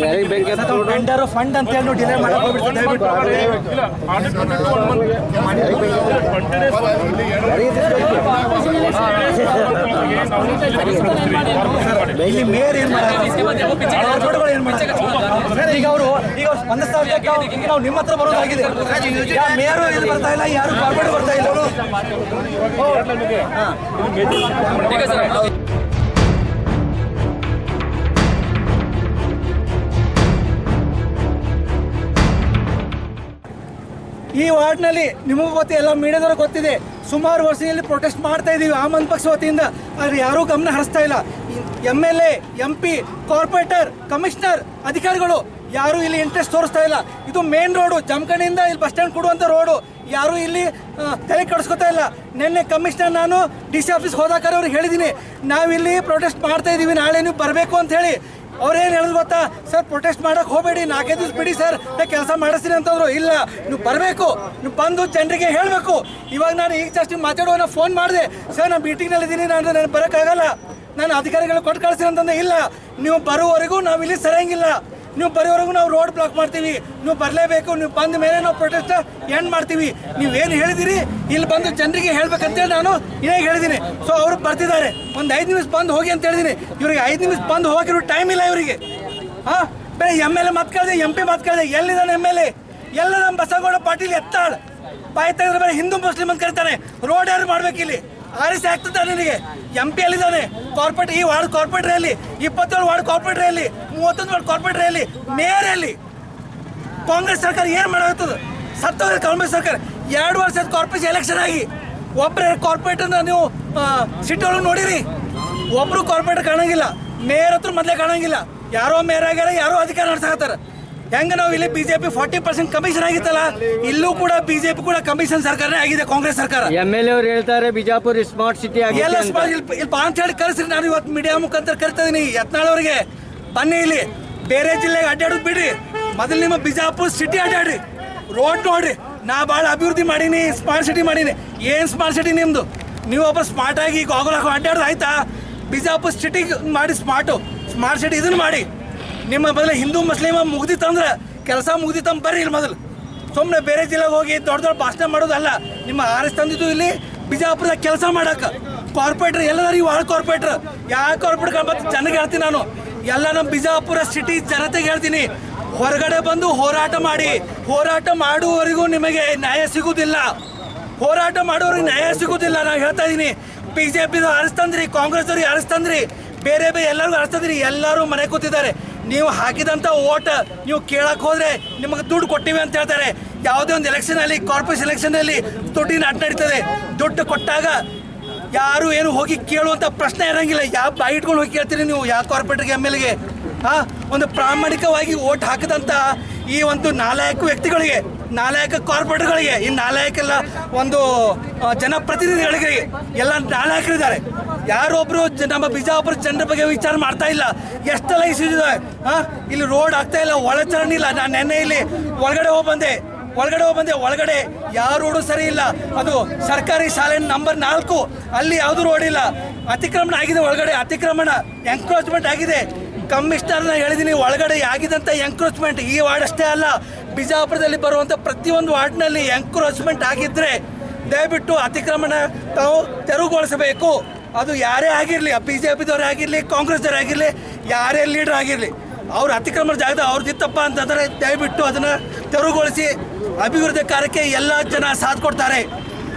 ಟೆಂಡರ್ ಫಂಡ್ ಅಂತ ಹೇಳಿ ಡಿಲೇ ಮಾಡಕ್ ಹೋಗ್ಬಿಡ್ತೀವಿ ದಯವಿಟ್ಟು. ಇಲ್ಲ ಆರ್ಡರ್ 20 ಇಲ್ಲಿ ಮೇಯರ್ ಏನ್ ಮಾಡ್ತಾರೆ ಏನ್ ಮಾಡ್ತಾರೆ ಸರ್? ಈಗ ಅವರು ಸ್ಪಂದಿಸ್ತಾ ಇದ್ದಕ್ಕೆ ನಾವು ನಿಮ್ಮ ಹತ್ರ ಬರೋದಾಗಿದೆ. ಮೇಯರು ಇಲ್ಲಿ ಬರ್ತಾ ಇಲ್ಲ, ಯಾರು ಕಾರ್ಪೊರೇಟ್ ಬರ್ತಾ ಇಲ್ಲ. ಈ ವಾರ್ಡ್ನಲ್ಲಿ ನಿಮಗೂ ಗೊತ್ತಿ, ಎಲ್ಲ ಮೀಡಿಯಾದವ್ರು ಗೊತ್ತಿದೆ, ಸುಮಾರು ವರ್ಷದಲ್ಲಿ ಪ್ರೊಟೆಸ್ಟ್ ಮಾಡ್ತಾ ಇದ್ದೀವಿ ಆಮ್ ಆದ್ಮಿ ಪಕ್ಷ ವತಿಯಿಂದ. ಆದರೆ ಯಾರೂ ಗಮನ ಹರಿಸ್ತಾ ಇಲ್ಲ. MLA, MP, ಕಾರ್ಪೊರೇಟರ್, ಕಮಿಷನರ್, ಅಧಿಕಾರಿಗಳು ಯಾರು ಇಲ್ಲಿ ಇಂಟ್ರೆಸ್ಟ್ ತೋರಿಸ್ತಾ ಇಲ್ಲ. ಇದು ಮೇನ್ ರೋಡು, ಜಮಖಂಡಿಯಿಂದ ಇಲ್ಲಿ ಬಸ್ ಸ್ಟ್ಯಾಂಡ್ ಕೊಡುವಂಥ ರೋಡು. ಯಾರು ಇಲ್ಲಿ ತಲೆ ಕೆಡಿಸ್ಕೊತಾ ಇಲ್ಲ. ನಿನ್ನೆ ಕಮಿಷನರ್ ನಾನು DC ಆಫೀಸ್ಗೆ ಹೋದಾಕಾರ ಅವ್ರಿಗೆ ಹೇಳಿದ್ದೀನಿ, ನಾವಿಲ್ಲಿ ಪ್ರೊಟೆಸ್ಟ್ ಮಾಡ್ತಾ ಇದ್ದೀವಿ, ನಾಳೆ ನೀವು ಬರಬೇಕು ಅಂತ ಹೇಳಿ. ಅವ್ರೇನು ಹೇಳಿದ್ರು ಗೊತ್ತಾ? ಸರ್ ಪ್ರೊಟೆಸ್ಟ್ ಮಾಡಕ್ಕೆ ಹೋಗಬೇಡಿ, 4 ದಿವಸ ಬಿಡಿ ಸರ್, ಕೆಲಸ ಮಾಡಿಸ್ತೀನಿ ಅಂತಂದ್ರು. ಇಲ್ಲ, ನೀವು ಬರಬೇಕು, ನೀವು ಬಂದು ಜನರಿಗೆ ಹೇಳಬೇಕು. ಇವಾಗ ನಾನು ಈಗ ಜಸ್ಟ್ ಮಾತಾಡುವಾಗ ಫೋನ್ ಮಾಡಿದೆ, ಸರ್ ನಾನು ಮೀಟಿಂಗ್ನಲ್ಲಿದ್ದೀನಿ, ನಾನು ಬರೋಕ್ಕಾಗಲ್ಲ, ನಾನು ಅಧಿಕಾರಿಗಳು ಕೊಟ್ಟು ಕಳಿಸ್ತೀನಿ ಅಂತಂದ್ರೆ. ಇಲ್ಲ, ನೀವು ಬರೋವರೆಗೂ ನಾವು ಇಲ್ಲಿ ಸರಿಯಂಗಿಲ್ಲ, ನೀವು ಬರೋವರೆಗೂ ನಾವು ರೋಡ್ ಬ್ಲಾಕ್ ಮಾಡ್ತೀವಿ, ನೀವು ಬರಲೇಬೇಕು, ನೀವು ಬಂದ ಮೇಲೆ ನಾವು ಪ್ರೊಟೆಸ್ಟ್ ಎಂಡ್ ಮಾಡ್ತೀವಿ. ನೀವೇನು ಹೇಳಿದಿರಿ ಇಲ್ಲಿ ಬಂದು ಜನರಿಗೆ ಹೇಳ್ಬೇಕಂತೇಳಿ ನಾನು ಇವಾಗ ಹೇಳಿದ್ದೀನಿ. ಸೊ ಅವರು ಬರ್ತಿದ್ದಾರೆ, ಒಂದು 5 ನಿಮಿಷ ಬಂದು ಹೋಗಿ ಅಂತ ಹೇಳಿದ್ದೀನಿ. ಇವ್ರಿಗೆ 5 ನಿಮಿಷ ಬಂದು ಹೋಗಿರೋ ಟೈಮ್ ಇಲ್ಲ ಇವರಿಗೆ. ಬೇರೆ MLA ಮಾತು ಕೇಳಿದೆ, MP ಮಾತು ಕೇಳಿದೆ, ಎಲ್ಲಿದ್ದಾನೆ MLA? ಎಲ್ಲ ನಮ್ಮ ಬಸವಗೌಡ ಪಾಟೀಲ್ ಎತ್ತಾಳ್ ಬಾಯಿ ತೆಗೆದ್ರೆ ಬೇರೆ ಹಿಂದೂ ಮುಸ್ಲಿಂ ಅಂತ ಕರೀತಾನೆ. ರೋಡ್ ಯಾರು ಮಾಡ್ಬೇಕು ಇಲ್ಲಿ? ಆರಿಸಿ ಆಗ್ತದೆ ನನಗೆ. MP ಎಲ್ಲಿದ್ದಾನೆ? ಕಾರ್ಪೊರೇಟ್, ಈ ವಾರ್ಡ್ ಕಾರ್ಪೊರೇಟರ್ ಅಲ್ಲಿ, 27 ವಾರ್ಡ್ ಕಾರ್ಪೊರೇಟರ್ ಅಲ್ಲಿ, 31 ವಾರ್ಡ್ ಕಾರ್ಪೊರೇಟರ್ ಅಲ್ಲಿ, ಮೇಯರ್ ಅಲ್ಲಿ. ಕಾಂಗ್ರೆಸ್ ಸರ್ಕಾರ ಏನು ಮಾಡಾಗ್ತದೆ? ಸತ್ತೋದ್ರೆ ಕಾಂಗ್ರೆಸ್ ಸರ್ಕಾರ 2 ವರ್ಷದ ಕಾರ್ಪೊರೇಷನ್ ಎಲೆಕ್ಷನ್ ಆಗಿ ಒಬ್ಬರೇ ಕಾರ್ಪೊರೇಟರ್ನ ನೀವು ಸಿಟಿ ಒಳಗೆ ನೋಡಿರಿ, ಒಬ್ರು ಕಾರ್ಪೊರೇಟರ್ ಕಾಣಂಗಿಲ್ಲ. ಮೇಯರ್ ಹತ್ರ ಮೊದಲೇ ಕಾಣಂಗಿಲ್ಲ. ಯಾರೋ ಮೇಯರ್ ಆಗ್ಯಾರ, ಯಾರೋ ಅಧಿಕಾರ ನಡೆಸಾಕತ್ತಾರ. ಹೆಂಗ ನಾವು ಇಲ್ಲಿ BJP 40% ಕಮಿಷನ್ ಆಗಿತ್ತಲ್ಲ, ಇಲ್ಲೂ ಕೂಡ BJP ಕೂಡ ಕಮಿಷನ್ ಸರ್ಕಾರನೇ ಆಗಿದೆ, ಕಾಂಗ್ರೆಸ್ ಸರ್ಕಾರ. MLA ಅವರು ಹೇಳ್ತಾರೆ ಬಿಜಾಪುರ ಸ್ಮಾರ್ಟ್ ಸಿಟಿ ಆಗಿದೆ ಎಲ್ಲ ಇಲ್ಲಿ ಬಾ ಅಂತ ಹೇಳಿ ಕರೆಸ್ರಿ. ನಾನು ಇವತ್ತು ಮೀಡಿಯಾ ಮುಖಾಂತರ ಕರಿತಾ ಇದೀನಿ, ಯತ್ನಾಳ್ ಅವರಿಗೆ, ಬನ್ನಿ ಇಲ್ಲಿ ಬೇರೆ ಜಿಲ್ಲೆಗೆ ಅಡ್ಡಾಡೋದು ಬಿಡ್ರಿ, ಮೊದಲು ನಿಮ್ಮ ಬಿಜಾಪುರ ಸಿಟಿ ಅಡ್ಡಾಡ್ರಿ, ರೋಡ್ ನೋಡ್ರಿ. ನಾ ಭಾಳ ಅಭಿವೃದ್ಧಿ ಮಾಡೀನಿ, ಸ್ಮಾರ್ಟ್ ಸಿಟಿ ಮಾಡೀನಿ. ಏನು ಸ್ಮಾರ್ಟ್ ಸಿಟಿ ನಿಮ್ಮದು? ನೀವು ಒಬ್ಬ ಸ್ಮಾರ್ಟ್ ಆಗಿ ಗೋಗಲ್ ಅಡ್ಡಾಡೋದು ಆಯ್ತಾ? ಬಿಜಾಪುರ ಸಿಟಿ ಮಾಡಿ ಸ್ಮಾರ್ಟ್ ಸಿಟಿ ಇದನ್ನು ಮಾಡಿ. ನಿಮ್ಮ ಮೊದಲು ಹಿಂದೂ ಮುಸ್ಲಿಮ ಮುಗ್ದಿತ್ತಂದ್ರೆ ಕೆಲಸ ಮುಗ್ದಿತ್ತಂದ್ರೆ ಬರ್ರಿ ಇಲ್ಲಿ ಮೊದಲು. ಸುಮ್ಮನೆ ಬೇರೆ ಜಿಲ್ಲೆಗೆ ಹೋಗಿ ದೊಡ್ಡ ದೊಡ್ಡ ಭಾಷಣ ಮಾಡೋದಲ್ಲ. ನಿಮ್ಮ ತಂದಿದ್ದು ಇಲ್ಲಿ ಬಿಜಾಪುರದಾಗ ಕೆಲಸ ಮಾಡಕ್ಕೆ. ಕಾರ್ಪೊರೇಟರ್ ಎಲ್ಲದಾರು ಈ ವಾರ್ಡ್ ಕಾರ್ಪೊರೇಟರ್, ಯಾವ ಕಾರ್ಪೊರೇಟರ್ ಮತ್ತೆ ಜನಕ್ಕೆ ಹೇಳ್ತೀನಿ ನಾನು, ಎಲ್ಲ ನಮ್ಮ ಬಿಜಾಪುರ ಸಿಟಿ ಜನತೆಗೆ ಹೇಳ್ತೀನಿ, ಹೊರಗಡೆ ಬಂದು ಹೋರಾಟ ಮಾಡಿ. ಹೋರಾಟ ಮಾಡುವವರೆಗೂ ನಿಮಗೆ ನ್ಯಾಯ ಸಿಗುವುದಿಲ್ಲ. ಹೋರಾಟ ಮಾಡೋರಿಗೆ ನ್ಯಾಯ ಸಿಗುವುದಿಲ್ಲ. ನಾನು ಹೇಳ್ತಾ ಇದ್ದೀನಿ, BJPದವ್ರು ಅರಸ್ತಂದ್ರಿ, ಕಾಂಗ್ರೆಸ್ದವ್ರಿಗೆ ಅರಸ್ತಂದ್ರಿ, ಬೇರೆ ಎಲ್ಲರಿಗೂ ಅರಸ್ತಂದ್ರಿ. ಎಲ್ಲರೂ ಮನೆ ಕೂತಿದ್ದಾರೆ. ನೀವು ಹಾಕಿದಂಥ ಓಟ್ ನೀವು ಕೇಳಕ್ಕೆ ಹೋದರೆ ನಿಮಗೆ ದುಡ್ಡು ಕೊಟ್ಟಿವಿ ಅಂತ ಹೇಳ್ತಾರೆ. ಯಾವುದೇ ಒಂದು ಎಲೆಕ್ಷನಲ್ಲಿ, ಕಾರ್ಪೊರೇಷನ್ ಎಲೆಕ್ಷನಲ್ಲಿ ದುಡ್ಡಿನ ಅಡ್ಡ ನಡೀತದೆ. ದುಡ್ಡು ಕೊಟ್ಟಾಗ ಯಾರು ಏನು ಹೋಗಿ ಕೇಳುವಂಥ ಪ್ರಶ್ನೆ ಇರೋಂಗಿಲ್ಲ. ಯಾವ ಬಾಯಿ ಇಟ್ಕೊಂಡು ಹೋಗಿ ಕೇಳ್ತೀರಿ ನೀವು ಯಾವ ಕಾರ್ಪೊರೇಟರ್ಗೆ MLAಗೆ? ಒಂದು ಪ್ರಾಮಾಣಿಕವಾಗಿ ಓಟ್ ಹಾಕಿದಂಥ ಈ ಒಂದು ನಾಲಾಯಕ ವ್ಯಕ್ತಿಗಳಿಗೆ, ನಾಲಾಯಕ ಕಾರ್ಪೊರೇಟರ್ಗಳಿಗೆ, ಈ ನಾಲಾಯಕೆಲ್ಲ ಒಂದು ಜನಪ್ರತಿನಿಧಿಗಳಿಗೆ ಎಲ್ಲ ನಾಲಾಯಕರಿದ್ದಾರೆ. ಯಾರೊಬ್ಬರು ನಮ್ಮ ಬಿಜಾಪುರ ಜನರ ಬಗ್ಗೆ ವಿಚಾರ ಮಾಡ್ತಾ ಇಲ್ಲ. ಎಷ್ಟೆಲ್ಲ ಇಶ್ಯೂಸ್ ಇದೆ. ಇಲ್ಲಿ ರೋಡ್ ಆಗ್ತಾ ಇಲ್ಲ, ಒಳಚರಂಡಿ ಇಲ್ಲ. ನಾನು ನೆನ್ನೆ ಇಲ್ಲಿ ಒಳಗಡೆ ಹೋಗಿ ಬಂದೆ. ಒಳಗಡೆ ಯಾವ ರೋಡು ಸರಿ ಇಲ್ಲ. ಅದು ಸರ್ಕಾರಿ ಶಾಲೆ ನಂಬರ್ 4, ಅಲ್ಲಿ ಯಾವುದು ರೋಡ್ ಇಲ್ಲ. ಅತಿಕ್ರಮಣ ಆಗಿದೆ, ಒಳಗಡೆ ಅತಿಕ್ರಮಣ, ಎಂಕ್ರೋಚ್ಮೆಂಟ್ ಆಗಿದೆ. ಕಮಿಷನರ್ನ ಹೇಳಿದ್ದೀನಿ, ಒಳಗಡೆ ಆಗಿದಂಥ ಎಂಕ್ರೋಚ್ಮೆಂಟ್ ಈ ವಾರ್ಡ್ ಅಷ್ಟೇ ಅಲ್ಲ, ಬಿಜಾಪುರದಲ್ಲಿ ಬರುವಂಥ ಪ್ರತಿಯೊಂದು ವಾರ್ಡ್ನಲ್ಲಿ ಎಂಕ್ರೋಚ್ಮೆಂಟ್ ಆಗಿದ್ದರೆ ದಯವಿಟ್ಟು ಅತಿಕ್ರಮಣ ತಾವು ತೆರವುಗೊಳಿಸಬೇಕು. ಅದು ಯಾರೇ ಆಗಿರಲಿ, BJPದವರೇ ಆಗಿರಲಿ, ಕಾಂಗ್ರೆಸ್ದವರೇ ಆಗಿರಲಿ, ಯಾರೇ ಲೀಡರ್ ಆಗಿರಲಿ, ಅವ್ರು ಅತಿಕ್ರಮಣ ಜಾಗದ ಅವ್ರದ್ದಿತ್ತಪ್ಪ ಅಂತಂದರೆ ದಯವಿಟ್ಟು ಅದನ್ನು ತೆರವುಗೊಳಿಸಿ. ಅಭಿವೃದ್ಧಿ ಕಾರ್ಯಕ್ಕೆ ಎಲ್ಲ ಜನ ಸಾಥ್ ಕೊಡ್ತಾರೆ.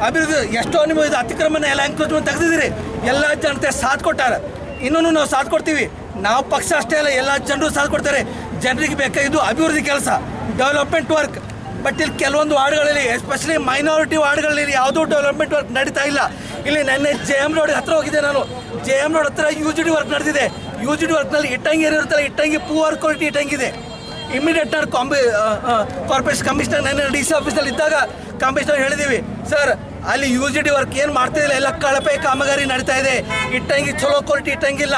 ಅಭಿವೃದ್ಧಿ ಎಷ್ಟೋ ನೀವು ಇದು ಅತಿಕ್ರಮಣ ಎಲ್ಲ ಎಂಕ್ರೋಚ್ಮೆಂಟ್ ತೆಗೆದಿದ್ದೀರಿ, ಎಲ್ಲ ಜನತೆ ಸಾಥ್ ಕೊಟ್ಟಾರೆ. ಇನ್ನೂ ನಾವು ಸಾಥ್ ಕೊಡ್ತೀವಿ. ನಾವು ಪಕ್ಷ ಅಷ್ಟೇ ಅಲ್ಲ, ಎಲ್ಲ ಜನರು ಸಾಥ್ ಕೊಡ್ತಾರೆ. ಜನರಿಗೆ ಬೇಕಾಗಿದ್ದು ಅಭಿವೃದ್ಧಿ ಕೆಲಸ, ಡೆವಲಪ್ಮೆಂಟ್ ವರ್ಕ್. ಬಟ್ ಇಲ್ಲಿ ಕೆಲವೊಂದು ವಾರ್ಡ್ಗಳಲ್ಲಿ, ಎಸ್ಪೆಷಲಿ ಮೈನಾರಿಟಿ ವಾರ್ಡ್ಗಳಲ್ಲಿ ಯಾವುದೂ ಡೆವಲಪ್ಮೆಂಟ್ ವರ್ಕ್ ನಡೀತಾ ಇಲ್ಲ. ಇಲ್ಲಿ ನೆನ್ನೆ JM ರೋಡ್ ಹತ್ರ ಹೋಗಿದ್ದೆ ನಾನು. JM ರೋಡ್ ಹತ್ರ UGD ವರ್ಕ್ ನಡೆದಿದೆ. UGD ವರ್ಕ್ನಲ್ಲಿ ಇಟ್ಟಂಗಿ ಏನಿರುತ್ತಲ್ಲ, ಇಟ್ಟಂಗಿ ಪೂವರ್ ಕ್ವಾಲಿಟಿ ಇಟ್ಟಂಗಿದೆ. ಇಮಿಡಿಯೇಟ್ ಕಾರ್ಪೊರೇಷನ್ ಕಮಿಷನರ್ ನೆನ್ನೆ DC ಆಫೀಸಲ್ಲಿ ಇದ್ದಾಗ ಕಮಿಷನರ್ ಹೇಳಿದ್ದೀವಿ, ಸರ್ ಅಲ್ಲಿ UGD ವರ್ಕ್ ಏನು ಮಾಡ್ತಾ ಇಲ್ಲ, ಎಲ್ಲ ಕಳಪೆ ಕಾಮಗಾರಿ ನಡೀತಾ ಇದೆ. ಇಟ್ಟಂಗಿ ಚಲೋ ಕ್ವಾಲಿಟಿ ಇಟ್ಟಂಗಿಲ್ಲ,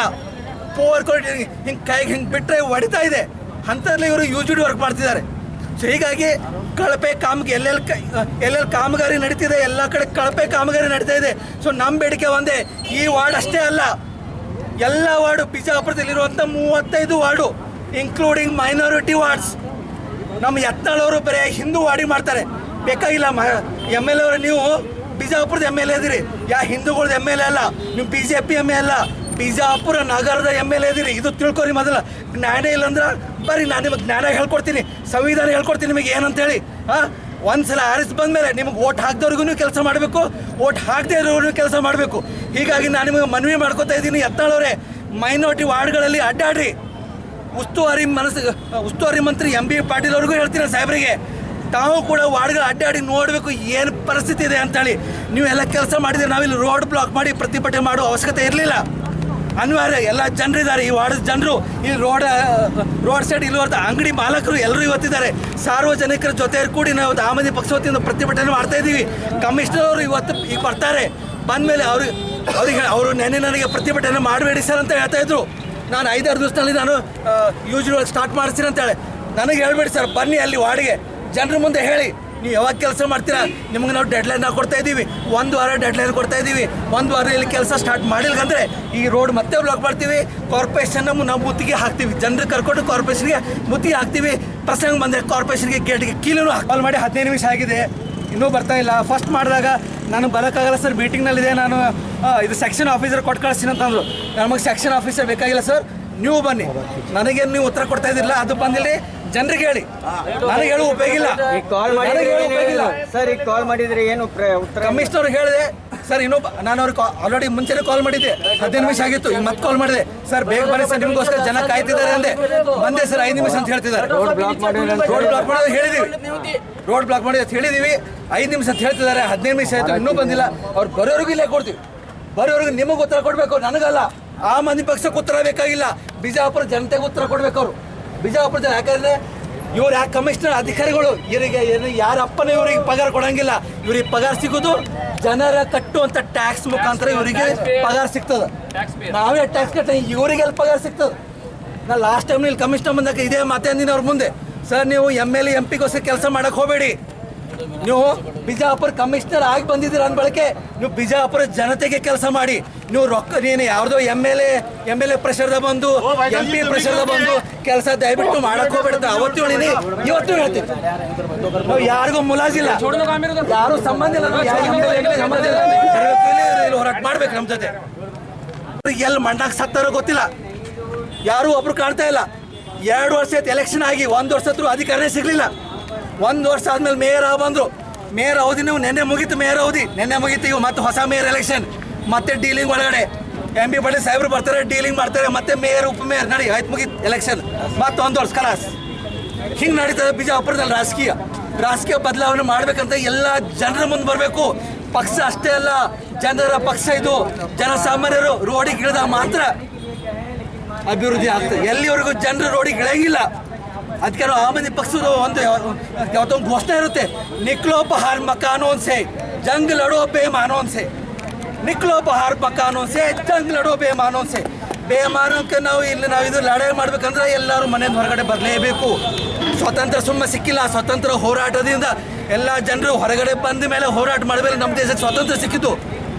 ಪೂವರ್ ಕ್ವಾಲಿಟಿ, ಹಿಂಗೆ ಕೈಗೆ ಹಿಂಗೆ ಬಿಟ್ಟರೆ ಹೊಡಿತಾ ಇದೆ. ಅಂಥದ್ರಲ್ಲಿ ಇವರು UGD ವರ್ಕ್ ಮಾಡ್ತಿದ್ದಾರೆ. ಸೊ ಹೀಗಾಗಿ ಕಳಪೆ ಎಲ್ಲೆಲ್ಲಿ ಕಾಮಗಾರಿ ನಡೀತಿದೆ ಎಲ್ಲ ಕಡೆ ಕಳಪೆ ಕಾಮಗಾರಿ ನಡೀತಾ ಇದೆ. ಸೊ ನಮ್ಮ ಬೇಡಿಕೆ ಒಂದೇ, ಈ ವಾರ್ಡ್ ಅಷ್ಟೇ ಅಲ್ಲ, ಎಲ್ಲ ವಾರ್ಡು ಬಿಜಾಪುರದಲ್ಲಿರುವಂಥ 35 ವಾರ್ಡು ಇನ್ಕ್ಲೂಡಿಂಗ್ ಮೈನಾರಿಟಿ ವಾರ್ಡ್ಸ್ ನಮ್ಮ ಯತ್ನಾಳವರು ಬರೀ ಹಿಂದೂ ವಾರ್ಡಿಗೆ ಮಾಡ್ತಾರೆ. ಬೇಕಾಗಿಲ್ಲ ಎಮ್ ಎಲ್ ಎ ಅವರು, ನೀವು ಬಿಜಾಪುರದ ಎಮ್ ಎಲ್ ಎ ಇದ್ದೀರಿ, ಹಿಂದೂಗಳದ್ದು ಎಮ್ ಎಲ್ ಎ ಅಲ್ಲ, ನೀವು BJP ಎಮ್ ಎಲ್ ಅಲ್ಲ, ಬಿಜಾಪುರ ನಗರದ ಎಮ್ ಎಲ್ ಎ ಇದ್ದೀರಿ. ಇದು ತಿಳ್ಕೊರಿ ಮೊದಲು. ಜ್ಞಾನ ಇಲ್ಲಂದ್ರೆ ಬರ್ರಿ, ನಾನು ನಿಮಗೆ ಜ್ಞಾನ ಹೇಳ್ಕೊಡ್ತೀನಿ, ಸಂವಿಧಾನ ಹೇಳ್ಕೊಡ್ತೀನಿ ನಿಮಗೆ ಏನಂತೇಳಿ. ಒಂದ್ಸಲ ಆರಿಸಿ ಬಂದಮೇಲೆ ನಿಮಗೆ ಓಟ್ ಹಾಕ್ದವ್ರಿಗೂ ಕೆಲಸ ಮಾಡಬೇಕು, ಓಟ್ ಹಾಕದೇ ಇರೋರಿಗೂ ಕೆಲಸ ಮಾಡಬೇಕು. ಹೀಗಾಗಿ ನಾನು ನಿಮಗೆ ಮನವಿ ಮಾಡ್ಕೊತಾ ಇದ್ದೀನಿ, ಯತ್ನಾಳವರೇ, ಮೈನಾರಿಟಿ ವಾರ್ಡ್ಗಳಲ್ಲಿ ಅಡ್ಡಾಡ್ರಿ. ಉಸ್ತುವಾರಿ ಮಂತ್ರಿ MB ಪಾಟೀಲ್ ಅವ್ರಿಗೂ ಹೇಳ್ತೀನಿ ಸಾಹೇಬರಿಗೆ, ತಾವು ಕೂಡ ವಾರ್ಡ್ಗಳು ಅಡ್ಡಾಡಿ ನೋಡಬೇಕು ಏನು ಪರಿಸ್ಥಿತಿ ಇದೆ ಅಂತೇಳಿ. ನೀವೆಲ್ಲ ಕೆಲಸ ಮಾಡಿದ್ರೆ ನಾವಿಲ್ಲಿ ರೋಡ್ ಬ್ಲಾಕ್ ಮಾಡಿ ಪ್ರತಿಭಟನೆ ಮಾಡೋ ಅವಶ್ಯಕತೆ ಇರಲಿಲ್ಲ. ಅನಿವಾರ್ಯ, ಎಲ್ಲ ಜನರಿದ್ದಾರೆ, ಈ ವಾರ್ಡ್ ಜನರು, ಈ ರೋಡ್ ಸೈಡ್ ಇಲ್ಲಿವರ್ತ ಅಂಗಡಿ ಮಾಲಕರು ಎಲ್ಲರೂ ಇವತ್ತಿದ್ದಾರೆ. ಸಾರ್ವಜನಿಕರ ಜೊತೆ ಕೂಡಿ ನಾವು ಆಮದಿ ಪಕ್ಷ ವತಿಯಿಂದ ಪ್ರತಿಭಟನೆ ಮಾಡ್ತಾ ಇದ್ದೀವಿ. ಕಮಿಷನರ್ ಅವರು ಈಗ ಬರ್ತಾರೆ, ಬಂದಮೇಲೆ ಅವರು ನೆನ್ನೆ ನನಗೆ ಪ್ರತಿಭಟನೆ ಮಾಡಬೇಡಿ ಸರ್ ಅಂತ ಹೇಳ್ತಾ ಇದ್ರು. ನಾನು 5-6 ದಿವಸದಲ್ಲಿ ನಾನು ಯೂಶುವಲ್ ಸ್ಟಾರ್ಟ್ ಮಾಡಿಸ್ತೀನಿ ಅಂತೇಳಿ. ನನಗೆ ಹೇಳ್ಬೇಡಿ ಸರ್, ಬನ್ನಿ ಅಲ್ಲಿ ವಾರ್ಡ್ಗೆ, ಜನರ ಮುಂದೆ ಹೇಳಿ ನೀವು ಯಾವಾಗ ಕೆಲಸ ಮಾಡ್ತೀರಾ, ನಿಮ್ಗೆ ನಾವು ಡೆಡ್ಲೈನ್ ಕೊಡ್ತಾ ಇದ್ದೀವಿ, 1 ವಾರ ಡೆಡ್ಲೈನ್ ಕೊಡ್ತಾ ಇದ್ದೀವಿ. 1 ವಾರದಲ್ಲಿ ಕೆಲಸ ಸ್ಟಾರ್ಟ್ ಮಾಡಿಲ್ಕಂದ್ರೆ ಈ ರೋಡ್ ಮತ್ತೆ ಬ್ಲಾಕ್ ಮಾಡ್ತೀವಿ. ಕಾರ್ಪೊರೇಷನ್ ನಾವು ಮುತ್ತಿಗೆ ಹಾಕ್ತೀವಿ, ಜನರು ಕರ್ಕೊಂಡು ಕಾರ್ಪೊರೇಷನ್ಗೆ ಮುತ್ತಿಗೆ ಹಾಕ್ತೀವಿ. ಪ್ರಸಂಗ ಬಂದರೆ ಕಾರ್ಪೊರೇಷನ್ಗೆ ಗೇಟ್ಗೆ ಕೀಲೂ ಕಾಲ್ ಮಾಡಿ 15 ನಿಮಿಷ ಆಗಿದೆ, ಇನ್ನೂ ಬರ್ತಾ ಇಲ್ಲ. ಫಸ್ಟ್ ಮಾಡಿದಾಗ ನಾನು ಬರೋಕ್ಕಾಗಲ್ಲ ಸರ್, ಮೀಟಿಂಗ್ನಲ್ಲಿದೆ, ನಾನು ಇದು ಸೆಕ್ಷನ್ ಆಫೀಸರ್ ಕೊಟ್ಟು ಕಳಿಸ್ತೀನಿ ಅಂತಂದರು. ನಮಗೆ ಸೆಕ್ಷನ್ ಆಫೀಸರ್ ಬೇಕಾಗಿಲ್ಲ ಸರ್, ನೀವು ಬನ್ನಿ. ನನಗೇನು ನೀವು ಉತ್ತರ ಕೊಡ್ತಾ ಇದ್ದಿಲ್ಲ, ಅದು ಬಂದಿಲ್ಲಿ ಜನರಿಗೆ ಹೇಳಿ, ನನಗೆ ಹೇಳು ಉಪಯೋಗ ಇಲ್ಲ. ಸರ್ ಈಗ ಕಾಲ್ ಮಾಡಿದ್ರೆ ಏನು ಉತ್ತರ? ಕಮಿಷನರ್ ಹೇಳಿದೆ ಸರ್, ನಾನು ಅವ್ರಿಗೆ ಆಲ್ರೆಡಿ ಮುಂಚೆನೇ ಕಾಲ್ ಮಾಡಿದ್ದೆ, 15 ನಿಮಿಷ ಆಗಿತ್ತು, ಈಗ ಮತ್ತೆ ಕಾಲ್ ಮಾಡಿದೆ ಸರ್, ಬೇಗ ಬನ್ನಿ ಸರ್, ನಿಮಗೋಸ್ಕರ ಜನ ಕಾಯ್ತಿದ್ದಾರೆ ಅಂದೆ. ಬಂದೆ ಸರ್, 5 ನಿಮಿಷ ಅಂತ ಹೇಳ್ತಿದ್ದಾರೆ. ರೋಡ್ ಬ್ಲಾಕ್ ಮಾಡೋದು ಹೇಳಿದೀವಿ, ರೋಡ್ ಬ್ಲಾಕ್ ಮಾಡಿ ಅಂತ ಹೇಳಿದೀವಿ, 5 ನಿಮಿಷ ಅಂತ ಹೇಳ್ತಿದ್ದಾರೆ. 15 ನಿಮಿಷ ಆಯ್ತು, ಇನ್ನೂ ಬಂದಿಲ್ಲ. ಅವ್ರು ಬರೋರಿಗೂ ಇಲ್ಲೇ ಕೊಡ್ತೀವಿ, ಬರೋರಿಗೆ ನಿಮಗೆ ಉತ್ತರ ಕೊಡಬೇಕು, ನನಗಲ್ಲ. ಆ ಮಂದಿ ಪಕ್ಷಕ್ಕೆ ಉತ್ತರ ಬೇಕಾಗಿಲ್ಲ, ಬಿಜಾಪುರ ಜನತೆಗೆ ಉತ್ತರ ಕೊಡ್ಬೇಕು ಅವರು. ಬಿಜಾಪುರ ಜನ, ಯಾಕಂದ್ರೆ ಇವ್ರು ಯಾಕೆ ಕಮಿಷನರ್ ಅಧಿಕಾರಿಗಳು, ಇವರಿಗೆ ಯಾರ ಅಪ್ಪನ ಇವರಿಗೆ ಪಗಾರ ಕೊಡಂಗಿಲ್ಲ. ಇವ್ರಿಗೆ ಪಗಾರ ಸಿಗೋದು ಜನರ ಕಟ್ಟುವಂತ ಟ್ಯಾಕ್ಸ್ ಮುಖಾಂತರ ಇವರಿಗೆ ಪಗಾರ ಸಿಗ್ತದೆ. ನಾವೇ ಟ್ಯಾಕ್ಸ್ ಕಟ್ಟ, ಇವರಿಗೆ ಎಲ್ಲಿ ಪಗಾರ ಸಿಗ್ತದೆ. ನಾ ಲಾಸ್ಟ್ ಟೈಮ್ ಇಲ್ಲಿ ಕಮಿಷನರ್ ಬಂದಾಗ ಇದೇ ಮಾತಂದಿನ ಅವ್ರ ಮುಂದೆ, ಸರ್ ನೀವು MLA MP ಕೆಲಸ ಮಾಡಕ್ಕೆ ಹೋಗಬೇಡಿ, ನೀವು ಬಿಜಾಪುರ ಕಮಿಷನರ್ ಆಗಿ ಬಂದಿದ್ದೀರ ಅಂದ್ಬಳಕೆ ನೀವು ಬಿಜಾಪುರ ಜನತೆಗೆ ಕೆಲಸ ಮಾಡಿ. ನೀವು ರೊಕ್ಕ ನೀನು ಯಾವುದೋ MLA ಪ್ರೆಷರ್ದ ಬಂದು MP ಪ್ರೆಷರ್ದ ಬಂದು ಕೆಲಸ ದಯವಿಟ್ಟು ಮಾಡಕ್ ಹೋಗ್ಬಿಡುತ್ತೆ. ಅವತ್ತು ಹೇಳಿನಿ, ಇವತ್ತು ಹೇಳ್ತೀನಿ, ನಾವು ಯಾರಿಗೂ ಮುಲಾಜಿಲ್ಲ, ಯಾರು ಸಂಬಂಧ ಇಲ್ಲ, ಹೋರಾಟ ಮಾಡ್ಬೇಕು ನಮ್ಮ ಜೊತೆ. ಎಲ್ಲಿ ಮಂಡಾಕ್ ಸತ್ತಾರೋ ಗೊತ್ತಿಲ್ಲ, ಯಾರು ಒಬ್ರು ಕಾಣ್ತಾ ಇಲ್ಲ. 2 ವರ್ಷ ಆಯ್ತು ಎಲೆಕ್ಷನ್ ಆಗಿ, 1 ವರ್ಷ ಹತ್ರ ಅಧಿಕಾರನೇ ಸಿಗ್ಲಿಲ್ಲ. 1 ವರ್ಷ ಆದ್ಮೇಲೆ ಮೇಯರ್ ಬಂದ್ರು, ಮೇಯರ್ ಅವಧಿ ನೀವು ನೆನ್ನೆ ಮುಗೀತು, ಮೇಯರ್ ಅವಧಿ ನೆನ್ನೆ ಮುಗೀತು. ಇವು ಮತ್ತೆ ಹೊಸ ಮೇಯರ್ ಎಲೆಕ್ಷನ್, ಮತ್ತೆ ಡೀಲಿಂಗ್ ಒಳಗಡೆ MB ಪಾಟೀಲ್ ಸಾಹೇಬ್ರು ಬರ್ತಾರೆ, ಡೀಲಿಂಗ್ ಮಾಡ್ತಾರೆ, ಮತ್ತೆ ಮೇಯರ್ ಉಪಮೇಯರ್ ನಡಿ ಆಯ್ತು, ಮುಗೀತು ಎಲೆಕ್ಷನ್, ಮತ್ತೆ 1 ವರ್ಷ ಕಲಾಸ್. ಹಿಂಗೆ ನಡೀತದೆ ಬಿಜಾಪುರದಲ್ಲಿ ರಾಜಕೀಯ ಬದಲಾವಣೆ ಮಾಡ್ಬೇಕಂತ ಎಲ್ಲ ಜನರ ಮುಂದೆ ಬರಬೇಕು. ಪಕ್ಷ ಅಷ್ಟೇ ಅಲ್ಲ, ಜನರ ಪಕ್ಷ ಇದು. ಜನಸಾಮಾನ್ಯರು ರೋಡಿಗೆ ಇಳಿದಾಗ ಮಾತ್ರ ಅಭಿವೃದ್ಧಿ ಆಗ್ತದೆ. ಎಲ್ಲಿವರೆಗೂ ಜನರು ರೋಡಿಗೆ ಇಳಂಗಿಲ್ಲ. ಅದಕ್ಕೆ ನಾವು ಆಮದಿ ಪಕ್ಷದ ಯಾವತ್ತೊಂದು ಘೋಷಣೆ ಇರುತ್ತೆ, ನಿಕ್ಲೋ ಬಹಾರ್ ಮಕಾನೋನ್ ಸೆ ಜಂಗ್ ಲಡೋ ಬೇಮಾನೋನ್ ಸೆ, ನಿಕ್ಲೋ ಬಹಾರ್ ಮಕಾನೋನ್ ಸೆ ಜಂಗ್ ಲಡೋ ಬೇಮಾನೋನ್ ಸೆ. ಬೇಮಾನಕ್ಕೆ ನಾವು ಇದು ಲಡಾಯಿ ಮಾಡ್ಬೇಕಂದ್ರೆ ಎಲ್ಲರೂ ಮನೆಯಿಂದ ಹೊರಗಡೆ ಬರಲೇಬೇಕು. ಸ್ವತಂತ್ರ ಸುಮ್ಮನೆ ಸಿಕ್ಕಿಲ್ಲ, ಸ್ವತಂತ್ರ ಹೋರಾಟದಿಂದ ಎಲ್ಲ ಜನರು ಹೊರಗಡೆ ಬಂದ ಮೇಲೆ ಹೋರಾಟ ಮಾಡಬೇಕು. ನಮ್ಮ ದೇಶಕ್ಕೆ ಸ್ವಾತಂತ್ರ್ಯ ಸಿಕ್ಕಿದ್ದು.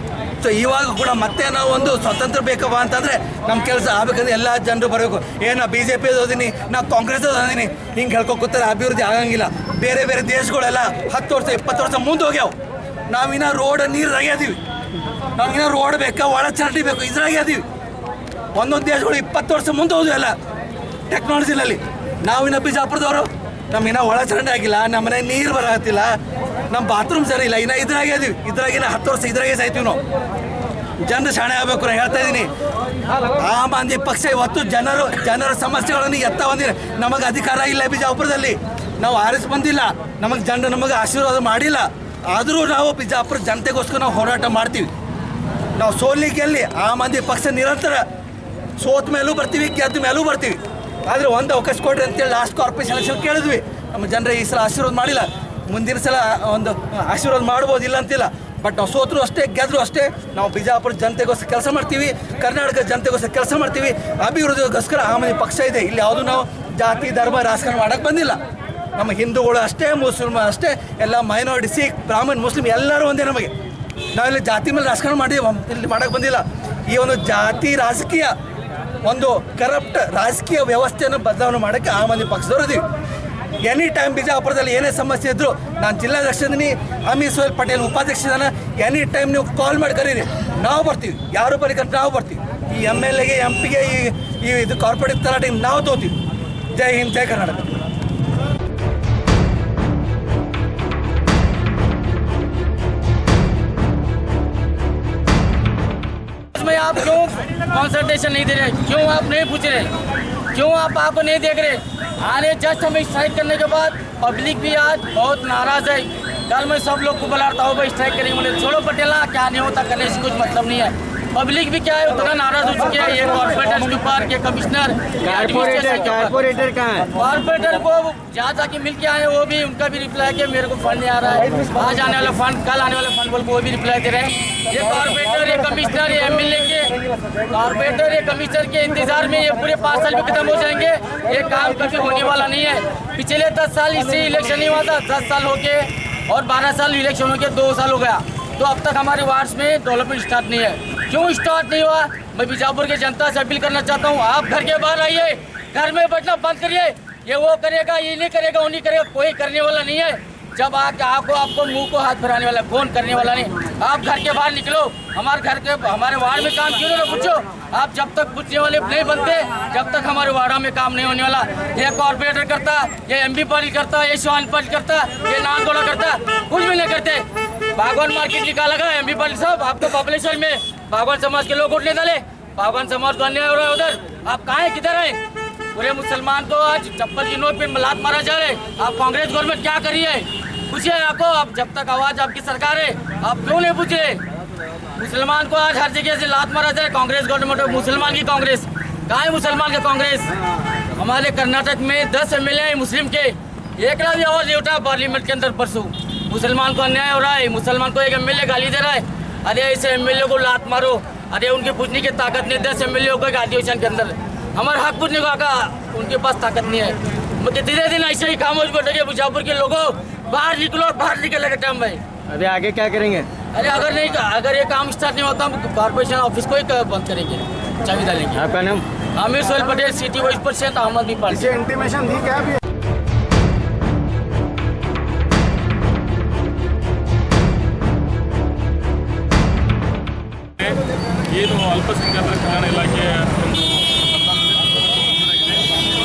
ಸೊ ಇವಾಗ ಕೂಡ ಮತ್ತೆ ನಾವು ಒಂದು ಸ್ವತಂತ್ರ ಬೇಕಪ್ಪ ಅಂತಂದರೆ ನಮ್ಮ ಕೆಲಸ ಆಗಬೇಕಂದ್ರೆ ಎಲ್ಲ ಜನರು ಬರಬೇಕು. ಏನು BJP ಓದಿನಿ, ನಾವು ಕಾಂಗ್ರೆಸ್ ಓದಿನಿ, ಹಿಂಗೆ ಹೇಳ್ಕೊತಾರೆ, ಅಭಿವೃದ್ಧಿ ಆಗಂಗಿಲ್ಲ. ಬೇರೆ ದೇಶಗಳೆಲ್ಲ 10 ವರ್ಷ 20 ವರ್ಷ ಮುಂದೆ ಹೋಗ್ಯಾವ. ನಾವಿನ್ನ ರೋಡ್ ನೀರಾಗ್ಯಾದೀವಿ, ನಾವಿನ್ನ ರೋಡ್ ಬೇಕಾ, ಒಳಚರಂಡಿ ಬೇಕು, ಇದ್ರಾಗ್ಯಾದೀವಿ. ಒಂದೊಂದು ದೇಶಗಳು 20 ವರ್ಷ ಮುಂದೆ ಹೋದ್ವು ಎಲ್ಲ ಟೆಕ್ನಾಲಜಿನಲ್ಲಿ. ನಾವಿನ್ನ ಬಿಜಾಪುರದವರು ನಮಗಿನ್ನ ಒಳಚರಂಡಿ ಆಗಿಲ್ಲ, ನಮ್ಮ ಮನೆಗೆ ನೀರು ಬರತ್ತಿಲ್ಲ, ನಮ್ಮ ಬಾತ್ರೂಮ್ ಸರಿ ಇಲ್ಲ, ಇನ್ನು ಇದ್ರಾಗ್ಯಾದೀವಿ. ಇದ್ರಾಗಿನ 10 ವರ್ಷ ಇದ್ರಾಗೆ ಸಾಯ್ತೀವಿ ನಾವು. ಜನರು ಶಾಣೆ ಆಗಬೇಕು. ನಾನು ಹೇಳ್ತಾ ಇದ್ದೀನಿ, ಆಮ್ ಆದ್ಮಿ ಪಕ್ಷ ಇವತ್ತು ಜನರ ಸಮಸ್ಯೆಗಳನ್ನು ಎತ್ತ ಬಂದಿದೆ. ನಮಗೆ ಅಧಿಕಾರ ಇಲ್ಲ ಬಿಜಾಪುರದಲ್ಲಿ, ನಾವು ಆರಿಸಿ ಬಂದಿಲ್ಲ, ನಮಗೆ ಆಶೀರ್ವಾದ ಮಾಡಿಲ್ಲ. ಆದರೂ ನಾವು ಬಿಜಾಪುರ ಜನತೆಗೋಸ್ಕರ ನಾವು ಹೋರಾಟ ಮಾಡ್ತೀವಿ. ನಾವು ಸೋಲಿಗೆಲ್ಲಿ ಆಮ್ ಆದ್ಮಿ ಪಕ್ಷ ನಿರಂತರ ಸೋತ ಮೇಲೂ ಬರ್ತೀವಿ, ಗೆದ್ದ ಮೇಲೂ ಬರ್ತೀವಿ. ಆದರೆ ಒಂದು ಅವಕಾಶ ಕೊಡ್ರಿ ಅಂತೇಳಿ ಲಾಸ್ಟ್ ಕಾರ್ಪೊರೇಷನ್ ಎಲೆಕ್ಷನ್ ಕೇಳಿದ್ವಿ. ನಮ್ಮ ಜನರೇ ಈ ಸಲ ಆಶೀರ್ವಾದ ಮಾಡಿಲ್ಲ, ಮುಂದಿನ ಸಲ ಒಂದು ಆಶೀರ್ವಾದ ಮಾಡ್ಬೋದು, ಇಲ್ಲ ಅಂತಿಲ್ಲ. ಬಟ್ ನಾವು ಸೋತರು ಅಷ್ಟೇ, ಗೆದ್ರು ಅಷ್ಟೇ. ನಾವು ಬಿಜಾಪುರ ಜನತೆಗೋಸ್ಕರ ಕೆಲಸ ಮಾಡ್ತೀವಿ, ಕರ್ನಾಟಕ ಜನತೆಗೋಸ್ಕರ ಕೆಲಸ ಮಾಡ್ತೀವಿ, ಅಭಿವೃದ್ಧಿಗೋಸ್ಕರ ಆಮದಿ ಪಕ್ಷ ಇದೆ. ಇಲ್ಲಿ ಯಾವುದು ನಾವು ಜಾತಿ ಧರ್ಮ ರಾಜಕಾರಣ ಮಾಡೋಕ್ಕೆ ಬಂದಿಲ್ಲ. ನಮ್ಮ ಹಿಂದೂಗಳು ಅಷ್ಟೇ, ಮುಸ್ಲಿಮ್ ಅಷ್ಟೇ, ಎಲ್ಲ ಮೈನಾರಿಟಿ, ಸಿಖ್, ಬ್ರಾಹ್ಮಣ್, ಮುಸ್ಲಿಮ್ ಎಲ್ಲರೂ ಒಂದೇ ನಮಗೆ. ನಾವಿಲ್ಲಿ ಜಾತಿ ಮೇಲೆ ರಾಜಕಾರಣ ಇಲ್ಲಿ ಮಾಡೋಕ್ಕೆ ಬಂದಿಲ್ಲ. ಈ ಒಂದು ಜಾತಿ ರಾಜಕೀಯ, ಒಂದು ಕರಪ್ಟ್ ರಾಜಕೀಯ ವ್ಯವಸ್ಥೆಯನ್ನು ಬದಲಾವಣೆ ಮಾಡೋಕ್ಕೆ ಆ ಮಂದಿ ಪಕ್ಷದವರು ಇದೀವಿ. ಎನಿ ಟೈಮ್ ಬಿಜಾಪುರದಲ್ಲಿ ಏನೇ ಸಮಸ್ಯೆ ಇದ್ದರೂ ನಾನು ಜಿಲ್ಲಾಧ್ಯಕ್ಷದೀನಿ, ಅಮೀರ್ ಸೋಹೆಲ್ ಪಟೇಲ್ ಉಪಾಧ್ಯಕ್ಷದಾನ, ಎನಿ ಟೈಮ್ ನೀವು ಕಾಲ್ ಮಾಡಿ ಕರೀರಿ, ನಾವು ಬರ್ತೀವಿ. ಯಾರು ಬರೀಕಂತ ನಾವು ಬರ್ತೀವಿ. ಈ MLA ಗೆ MP ಗೆ ಈ ಇದು ಕಾರ್ಪೊರೇಟ್ ತಲಾಟೆ ನಾವು ತಗೋತೀವಿ. ಜೈ ಹಿಂದ್, ಜೈ ಕರ್ನಾಟಕ. में आप क्यों कंसल्टेशन नहीं दे रहे, क्यों आप नहीं पूछ रहे, क्यों आप आपको नहीं देख रहे? आने जस्ट हमें स्ट्राइक करने के बाद पब्लिक भी आज बहुत नाराज है। कल मैं सब लोग को बुलाता हूँ भाई स्ट्राइक करेंगे, बोले छोड़ो पटेला, क्या नहीं होता करने से कुछ मतलब नहीं है। पब्लिक भी क्या है उतना नाराज हो चुकी है। ये कॉर्पोरेटर के ऊपर, के कमिश्नर, कारपोरेटर कहाँ है? कॉर्पोरेटर को जहाँ जाके मिल के आए, वो भी उनका भी रिप्लाई कि मेरे को फंड नहीं आ रहा है, आज आने वाला फंड, कल आने वाला फंड बोल को वो भी रिप्लाई दे रहे हैं। ये कॉर्पोरेटर, ये कमिश्नर, ये MLA के कॉर्पोरेटर, ये कमिश्नर के इंतजार में ये पूरे 5 साल में खत्म हो जाएंगे। ये काम कभी होने वाला नहीं है। पिछले 10 साल इससे इलेक्शन नहीं हुआ था, 10 साल हो के और 12 साल इलेक्शन हो के 2 साल हो गया, तो अब तक हमारे वार्ड्स में डेवलपमेंट स्टार्ट नहीं है। क्यों स्टार्ट नहीं हुआ? मैं बीजापुर की जनता से अपील करना चाहता हूँ, आप घर के बाहर आइए, घर में बैठना बंद करिए। ये वो करेगा, ये नहीं करेगा, वो नहीं करेगा, कोई करने वाला नहीं है। जब आके आपको मुंह को हाथ फिराने वाला, कौन करने वाला नहीं। आप घर के बाहर निकलो, हमारे वार्ड में काम क्यों ना पूछो। आप जब तक पूछने वाले नहीं बनते, जब तक हमारे वार्ड में काम नहीं होने वाला। ये कॉर्पोरेटर करता, ये MP पाटिल करता, ये शिवान पाटिल करता, ये नानगोला करता, कुछ भी नहीं करते। बागवान मार्केट निकाला गया MP पाटिल साहब, आपको पॉपुलेशन में बागवान समाज के लोग वोट नहीं डाले, बागवान समाज को अन्याय हो रहा है उधर। आप कहाँ हैं, किधर हैं? पूरे मुसलमान को आज चप्पल की नोक पे लात मारा जा रहा है। आप कांग्रेस गवर्नमेंट क्या करी है, पूछिए आपको। आप जब तक आवाज आपकी सरकार है, आप क्यों नहीं पूछ रहे? मुसलमान को आज हर जगह से लात मारा जाए। कांग्रेस गवर्नमेंट, मुसलमान की कांग्रेस कहाँ है? मुसलमान का कांग्रेस। हमारे कर्नाटक में 10 MLA है मुस्लिम के, एक भी आवाज नहीं उठा पार्लियामेंट के अंदर। परसों मुसलमान को अन्याय हो रहा है, मुसलमान को एक MLA गाली दे रहा है। अरे ऐसे MLA को लात मारो, अरे उनके पूछने की ताकत नहीं। 10 MLA को अधिवेशन के अंदर हमारा हक पूछने का उनके पास ताकत नहीं है। मुझे धीरे धीरे ऐसे ही खामोश बैठेंगे। बीजापुर के लोगों बाहर निकलो, बाहर निकलेगा टाइम भाई। अभी आगे क्या करेंगे? अरे अगर ये काम स्टार्ट नहीं होता, हम कॉर्पोरेशन ऑफिस को ही बंद करेंगे, चाबी डालेंगे। आपका नाम? Aamir Sohail Patel, city vice president, आम आदमी पार्टी। इंटीमेशन दी क्या अभी? ಏನು ಅಲ್ಪಸಂಖ್ಯಾತರ ಕಲ್ಯಾಣ ಇಲಾಖೆ ಒಂದು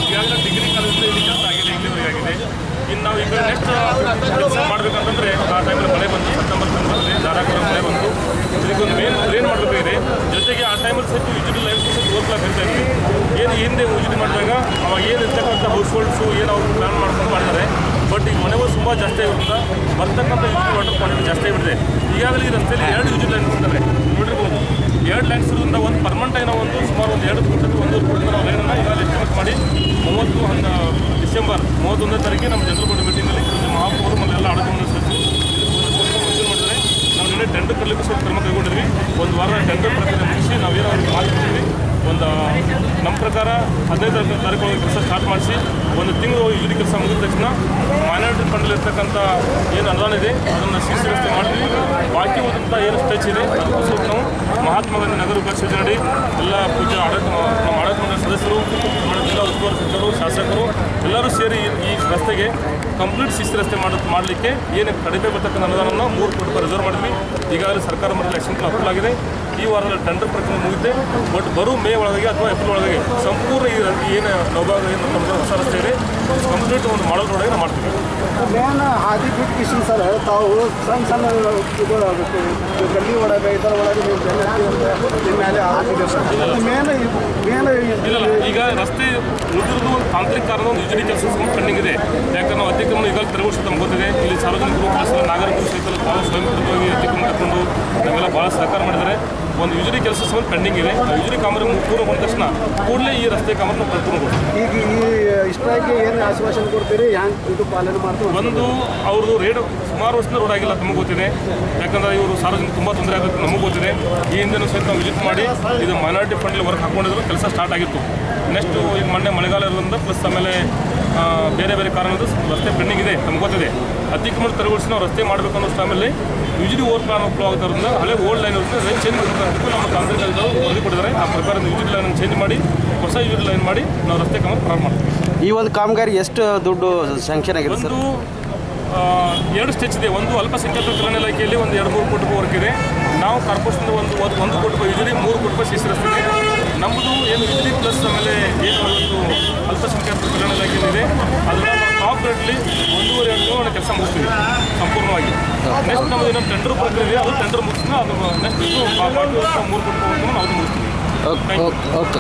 ಈಗಾಗಲೇ ಡಿಗ್ರಿ ಕಾಲೇಜಲ್ಲಿ ಇಲ್ಲಿ ಕೆಲಸ ಆಗಿದೆ, ಇಲ್ಲಿವರೆಗೆ ಆಗಿದೆ. ಇನ್ನು ನಾವು ಈಗ ನೆಕ್ಸ್ಟ್ ಕೆಲಸ ಮಾಡಬೇಕಂತಂದರೆ ಆ ಟೈಮಲ್ಲಿ ಮಳೆ ಬಂತು, ಸೆಪ್ಟೆಂಬರ್ ಬಂದರೆ ಧಾರಾಕಾರ ಮಳೆ ಬಂತು. ಇದಕ್ಕೊಂದು ಮೇನ್ ಮಾಡಬೇಕಾಗಿದೆ. ಜೊತೆಗೆ ಆ ಟೈಮಲ್ಲಿ ಸಹಿತ ಯುಜಿಡಿ ಲೈಫ್ ಸಹಿತ ಓದ್ಲಾಕ ಹೇಳ್ತಾ ಇದ್ವಿ. ಏನು ಹಿಂದೆ ಯುಜಿಡಿ ಮಾಡಿದಾಗ ಅವಾಗ ಏನು ಇರ್ತಕ್ಕಂಥ ಹೌಸ್ ಹೋಲ್ಡ್ಸು ಏನು ಅವ್ರು ಪ್ಲ್ಯಾನ್ ಮಾಡ್ಕೊಂಡು ಮಾಡ್ತಾರೆ. ಬಟ್ ಈಗ ಮನೆಗಳು ತುಂಬ ಜಾಸ್ತಿ ಆಗಿರೋದ್ರಿಂದ ಬರ್ತಕ್ಕಂಥ ಯುಜಿಡಿ ವಾಟರ್ ಕ್ವಾಂಟಿಟಿ ಜಾಸ್ತಿ ಆಗಿಬಿಟ್ಟಿದೆ. ಈಗಾಗಲೇ ಈ ರಸ್ತೆಯಲ್ಲಿ 2 ಯುಜಿಡಿ ಲೈನ್ಸ್ ಇದ್ದಾರೆ, ನೋಡಿರ್ಬೋದು. 2 ಲೈನ್ಸ್ ಇರೋದ್ರಿಂದ ಒಂದು ಪರ್ಮನೆಂಟ್ ಆಗಿ ನಾವು ಸುಮಾರು 2 ಫುಟ್ 1 ಫುಟ್ ನಾವು ಲೈನನ್ನು ಈಗಾಗಲೇ ಎಸ್ಟಿಮೇಟ್ ಮಾಡಿ 30 ಡಿಸೆಂಬರ್ 31ನೇ ತಾರೀಕಿಗೆ ನಮ್ಮ ಜನರಲ್ ಬೋರ್ಡ್ ಮೀಟಿಂಗಲ್ಲಿ ಮಹಾಪೌರು ಎಲ್ಲ ಆಡಳಿತ ಸಚಿವರು ಮಂಜೂರು ಮಾಡಿದರೆ ನಾವು ನಿನ್ನೆ ಟೆಂಡರ್ ಕರಲಿಕ್ಕೆ ಸ್ವಲ್ಪ ಕ್ರಮ ಕೈಗೊಂಡಿದ್ವಿ. 1 ವಾರ ಟೆಂಡರ್ ಪ್ರಕ್ರಿಯೆ ಮುಗಿಸಿ ನಾವೇನೋ ಅವ್ರಿಗೆ ಮಾತುಕೊಟ್ಟಿದ್ವಿ. ಒಂದು ನಮ್ಮ ಪ್ರಕಾರ 15ನೇ ತಾರೀಕು ಕೆಲಸ ಸ್ಟಾರ್ಟ್ ಮಾಡಿಸಿ 1 ತಿಂಗಳು ಯುಜಿಡಿ ಕೆಲಸ ಮುಗಿದ ತಕ್ಷಣ ಮೈನಾರಿಟಿ ಫಂಡಲ್ಲಿ ಇರ್ತಕ್ಕಂಥ ಏನು ಅನುದಾನ ಇದೆ ಅದನ್ನು CC ರಸ್ತೆ ಮಾಡ್ತೀವಿ. ಬಾಕಿ ಉಳಿದಂಥ ಏನು ಸ್ಟೆಚ್ ಇದೆ ಅದಕ್ಕೋಸ್ಕರ ನಾವು ಮಹಾತ್ಮ ಗಾಂಧಿ ನಗರ ವಿಕಾಸ ಯೋಜನೆ ಎಲ್ಲ ಪೂಜೆ ನಮ್ಮ ಆಡಳಿತ ಮಂಡಳಿ ಸದಸ್ಯರು, ಜಿಲ್ಲಾ ಉಸ್ತುವಾರಿ ಸಚಿವರು, ಶಾಸಕರು ಎಲ್ಲರೂ ಸೇರಿ ಈ ರಸ್ತೆಗೆ ಕಂಪ್ಲೀಟ್ CC ರಸ್ತೆ ಮಾಡಲಿಕ್ಕೆ ಏನು ಕಡಿಮೆ ಬರ್ತಕ್ಕಂಥ ಅನುದಾನವನ್ನು 3 ಕೋಟಿ ರೂಪಾಯಿ ರಿಸರ್ವ್ ಮಾಡಿದ್ವಿ. ಈಗಾಗಲೇ ಸರ್ಕಾರ ಮಟ್ಟದಲ್ಲಿ ಆಕ್ಷನ್ ಪ್ಲಾನ್ ಅಪ್ರೂವಲ್ ಆಗಿದೆ. ಈ ವಾರದಲ್ಲಿ ಟೆಂಡರ್ ಪ್ರಕ್ರಿಯೆ ಮುಗಿದಿದೆ. ಬಟ್ ಬರೋ ಮೇ ಒಳಗೆ ಅಥವಾ ಏಪ್ರಿಲ್ ಒಳಗೆ ಸಂಪೂರ್ಣ ಏನು ನವಭಾಗ ಏನು ನಮ್ಮ ಹೊಸ ರಸ್ತೆ ಇದೆ ಕಂಪ್ಲೀಟ್ ಒಂದು ಮಾಡಲ್ ರೋಡಾಗಿ ನಾವು ಮಾಡ್ತೀವಿ. ಮೇನ್ ಹಾದಿ ಬಿಟ್ಟು ಕಿಶನ್ ಸರ್ ತಾವು ಸಣ್ಣ ಗಲ್ಲಿ ಒಳಗೆ ಇದರ ಒಳಗೆ ನೀವು ನಿಮ್ಮ ಮೇಲೆ ಹಾಕಿದೆ ಸರ್. ಮೇನ್ ಇಲ್ಲ ಈಗ ರಸ್ತೆ ಉಳಿದಿರೋದು ಒಂದು ತಾಂತ್ರಿಕ ಕಾರಣ ಒಂದು ಯುಜಿಡಿ ಕೆಲಸ ಪೆಂಡಿಂಗ್ ಇದೆ. ಯಾಕಂದ್ರೆ ನಾವು ಅತಿಕ್ರಮಣ ಈಗಾಗಲೇ ತೆರವುಗೊಳಿಸಿ ನಮ್ಗೆ ಗೊತ್ತಿದೆ. ಇಲ್ಲಿ ಸಾರ್ವಜನಿಕರು ನಾಗರಿಕರು ಸಹಿತ ತಾವು ಸ್ವಯಂಪ್ರೇರಿತವಾಗಿ ಅತಿಕ್ರಮಣ ಕರ್ಕೊಂಡು ನಮ್ಮೆಲ್ಲ ಭಾಳ ಸಹಕಾರ ಮಾಡಿದ್ದಾರೆ. ಒಂದು ಯುಜಿಡಿ ಕೆಲಸ ಸಹ ಪೆಂಡಿಂಗ್ ಇದೆ. ಯುಜಿಡಿ ಕಾಮಗಾರಿ ಪೂರ್ಣಗೊಂಡ ತಕ್ಷಣ ಕೂಡಲೇ ಈ ರಸ್ತೆ ಕಾಮಗಾರಿ ನಾವು ಪೂರ್ಣಗೊಳಿಸ್ತೀವಿ. ಈಗ ಈ ಇಷ್ಟಕ್ಕೆ ಏನು ಆಶ್ವಾಸನೆ ಕೊಡ್ತೀರಿ, ಹ್ಯಾಂಗೆ ಇದು ಪಾಲನೆ ಮಾಡ್ತೀವಿ? ಒಂದು ಅವ್ರದ್ದು ರೇಟ್ ಸುಮಾರು ವರ್ಷದಿಂದ ರೋಡ್ ಆಗಿಲ್ಲ, ನಮಗೆ ಗೊತ್ತಿದೆ. ಯಾಕಂದರೆ ಇವರು ಸಾರ್ವಜನಿಕ ತುಂಬ ತೊಂದರೆ ಆಗುತ್ತೆ, ನಮಗೆ ಗೊತ್ತಿದೆ. ಈ ಹಿಂದೆ ಸಹಿತ ನಾವು ವಿಸಿಟ್ ಮಾಡಿ ಇದು ಮೈನಾರಿಟಿ ಫಂಡಲ್ಲಿ ವರ್ಕ್ ಹಾಕೊಂಡಿದ್ರು, ಕೆಲಸ ಸ್ಟಾರ್ಟ್ ಆಗಿತ್ತು. ನೆಕ್ಸ್ಟು ಈಗ ಮೊನ್ನೆ ಮಳೆಗಾಲ ಇರೋದ್ರಿಂದ ಪ್ಲಸ್ ಆಮೇಲೆ ಬೇರೆ ಬೇರೆ ಕಾರಣದ ರಸ್ತೆ ಪೆಂಡಿಂಗ್ ಇದೆ, ನಮ್ಗೆ ಗೊತ್ತಿದೆ. ಅತಿಕ್ರಮಣ ತೆರವುಗೊಳಿಸಿ ನಾವು ರಸ್ತೆ ಮಾಡಬೇಕು ಅನ್ನೋ ಟೈಮಲ್ಲಿ ಯೂಜ್ಲಿ ಫ್ಲೋ ಆಗೋದ್ರಿಂದ ಹಳೆ ಓಲ್ಡ್ ಲೈನ್ ಇರುತ್ತೆ, ಲೈನ್ ಚೇಂಜ್ ಮಾಡಬೇಕು ನಮ್ಮ ಕಾಂಗ್ರೆಸ್ ವರದಿ ಕೊಟ್ಟಿದ್ದಾರೆ. ಆ ಪ್ರಕಾರ ಯೂಜ್ಲಿ ಲೈನ್ ಚೇಂಜ್ ಮಾಡಿ ಹೊಸ ಯೂಜ್ಲಿ ಲೈನ್ ಮಾಡಿ ನಾವು ರಸ್ತೆ ಕಾಮಗಾರಿ ಪ್ರಾರಂಭ ಮಾಡ್ತೀವಿ. ಈ ಒಂದು ಕಾಮಗಾರಿ ಎಷ್ಟು ದುಡ್ಡು ಸ್ಯಾಂಕ್ಷನ್ ಆಗಿದೆ ಸರ್? ಒಂದು 2 ಸ್ಟೆಚ್ ಇದೆ. ಒಂದು ಅಲ್ಪಸಂಖ್ಯಾತರ ಕಲ್ಯಾಣ ಇಲಾಖೆಯಲ್ಲಿ ಒಂದು 2-3 ಕೋಟಿ ರೂಪಾಯಿ ವರ್ಕ್ ಇದೆ. ನಾವು ಕಾರ್ಪೊರೇಷನ್ ಒಂದು 1 ಕೋಟಿ ರೂಪಾಯಿ ಯೂಜ್ಲಿ 3 ಕೋಟಿ ರೂಪಾಯಿ ಸಿಸಿ ರಸ್ತೆ ಇದೆ. ನಮ್ಮದು ಏನು ಯೂಜ್ಲಿ ಪ್ಲಸ್ ಆಮೇಲೆ ಏನು ಒಂದು ಅಲ್ಪಸಂಖ್ಯಾತರ ಕಲ್ಯಾಣ ಇಲಾಖೆ ಇದೆ, ಅದನ್ನು ನಾವು ಟಾಪ್ ರೇಟ್ಲಿ 1.5-2 ತಿಂಗಳು ಕೆಲಸ ಮುಗಿಸ್ತೀವಿ ಸಂಪೂರ್ಣವಾಗಿ. ನೆಕ್ಸ್ಟ್ ನಮ್ಮದು ಇನ್ನೊಂದು ಟೆಂಡರ್ ಪ್ರಕ್ರಿಯೆ ಇದೆ, ಅದು ಟೆಂಡರ್ ಮುಗಿಸಿದ್ರೆ ಅದು ನೆಕ್ಸ್ಟ್ 3 ಕೋಟಿ ರೂಪಾಯಿ ನಾವು ಮುಗಿಸ್ತೀವಿ. ಓಕೆ.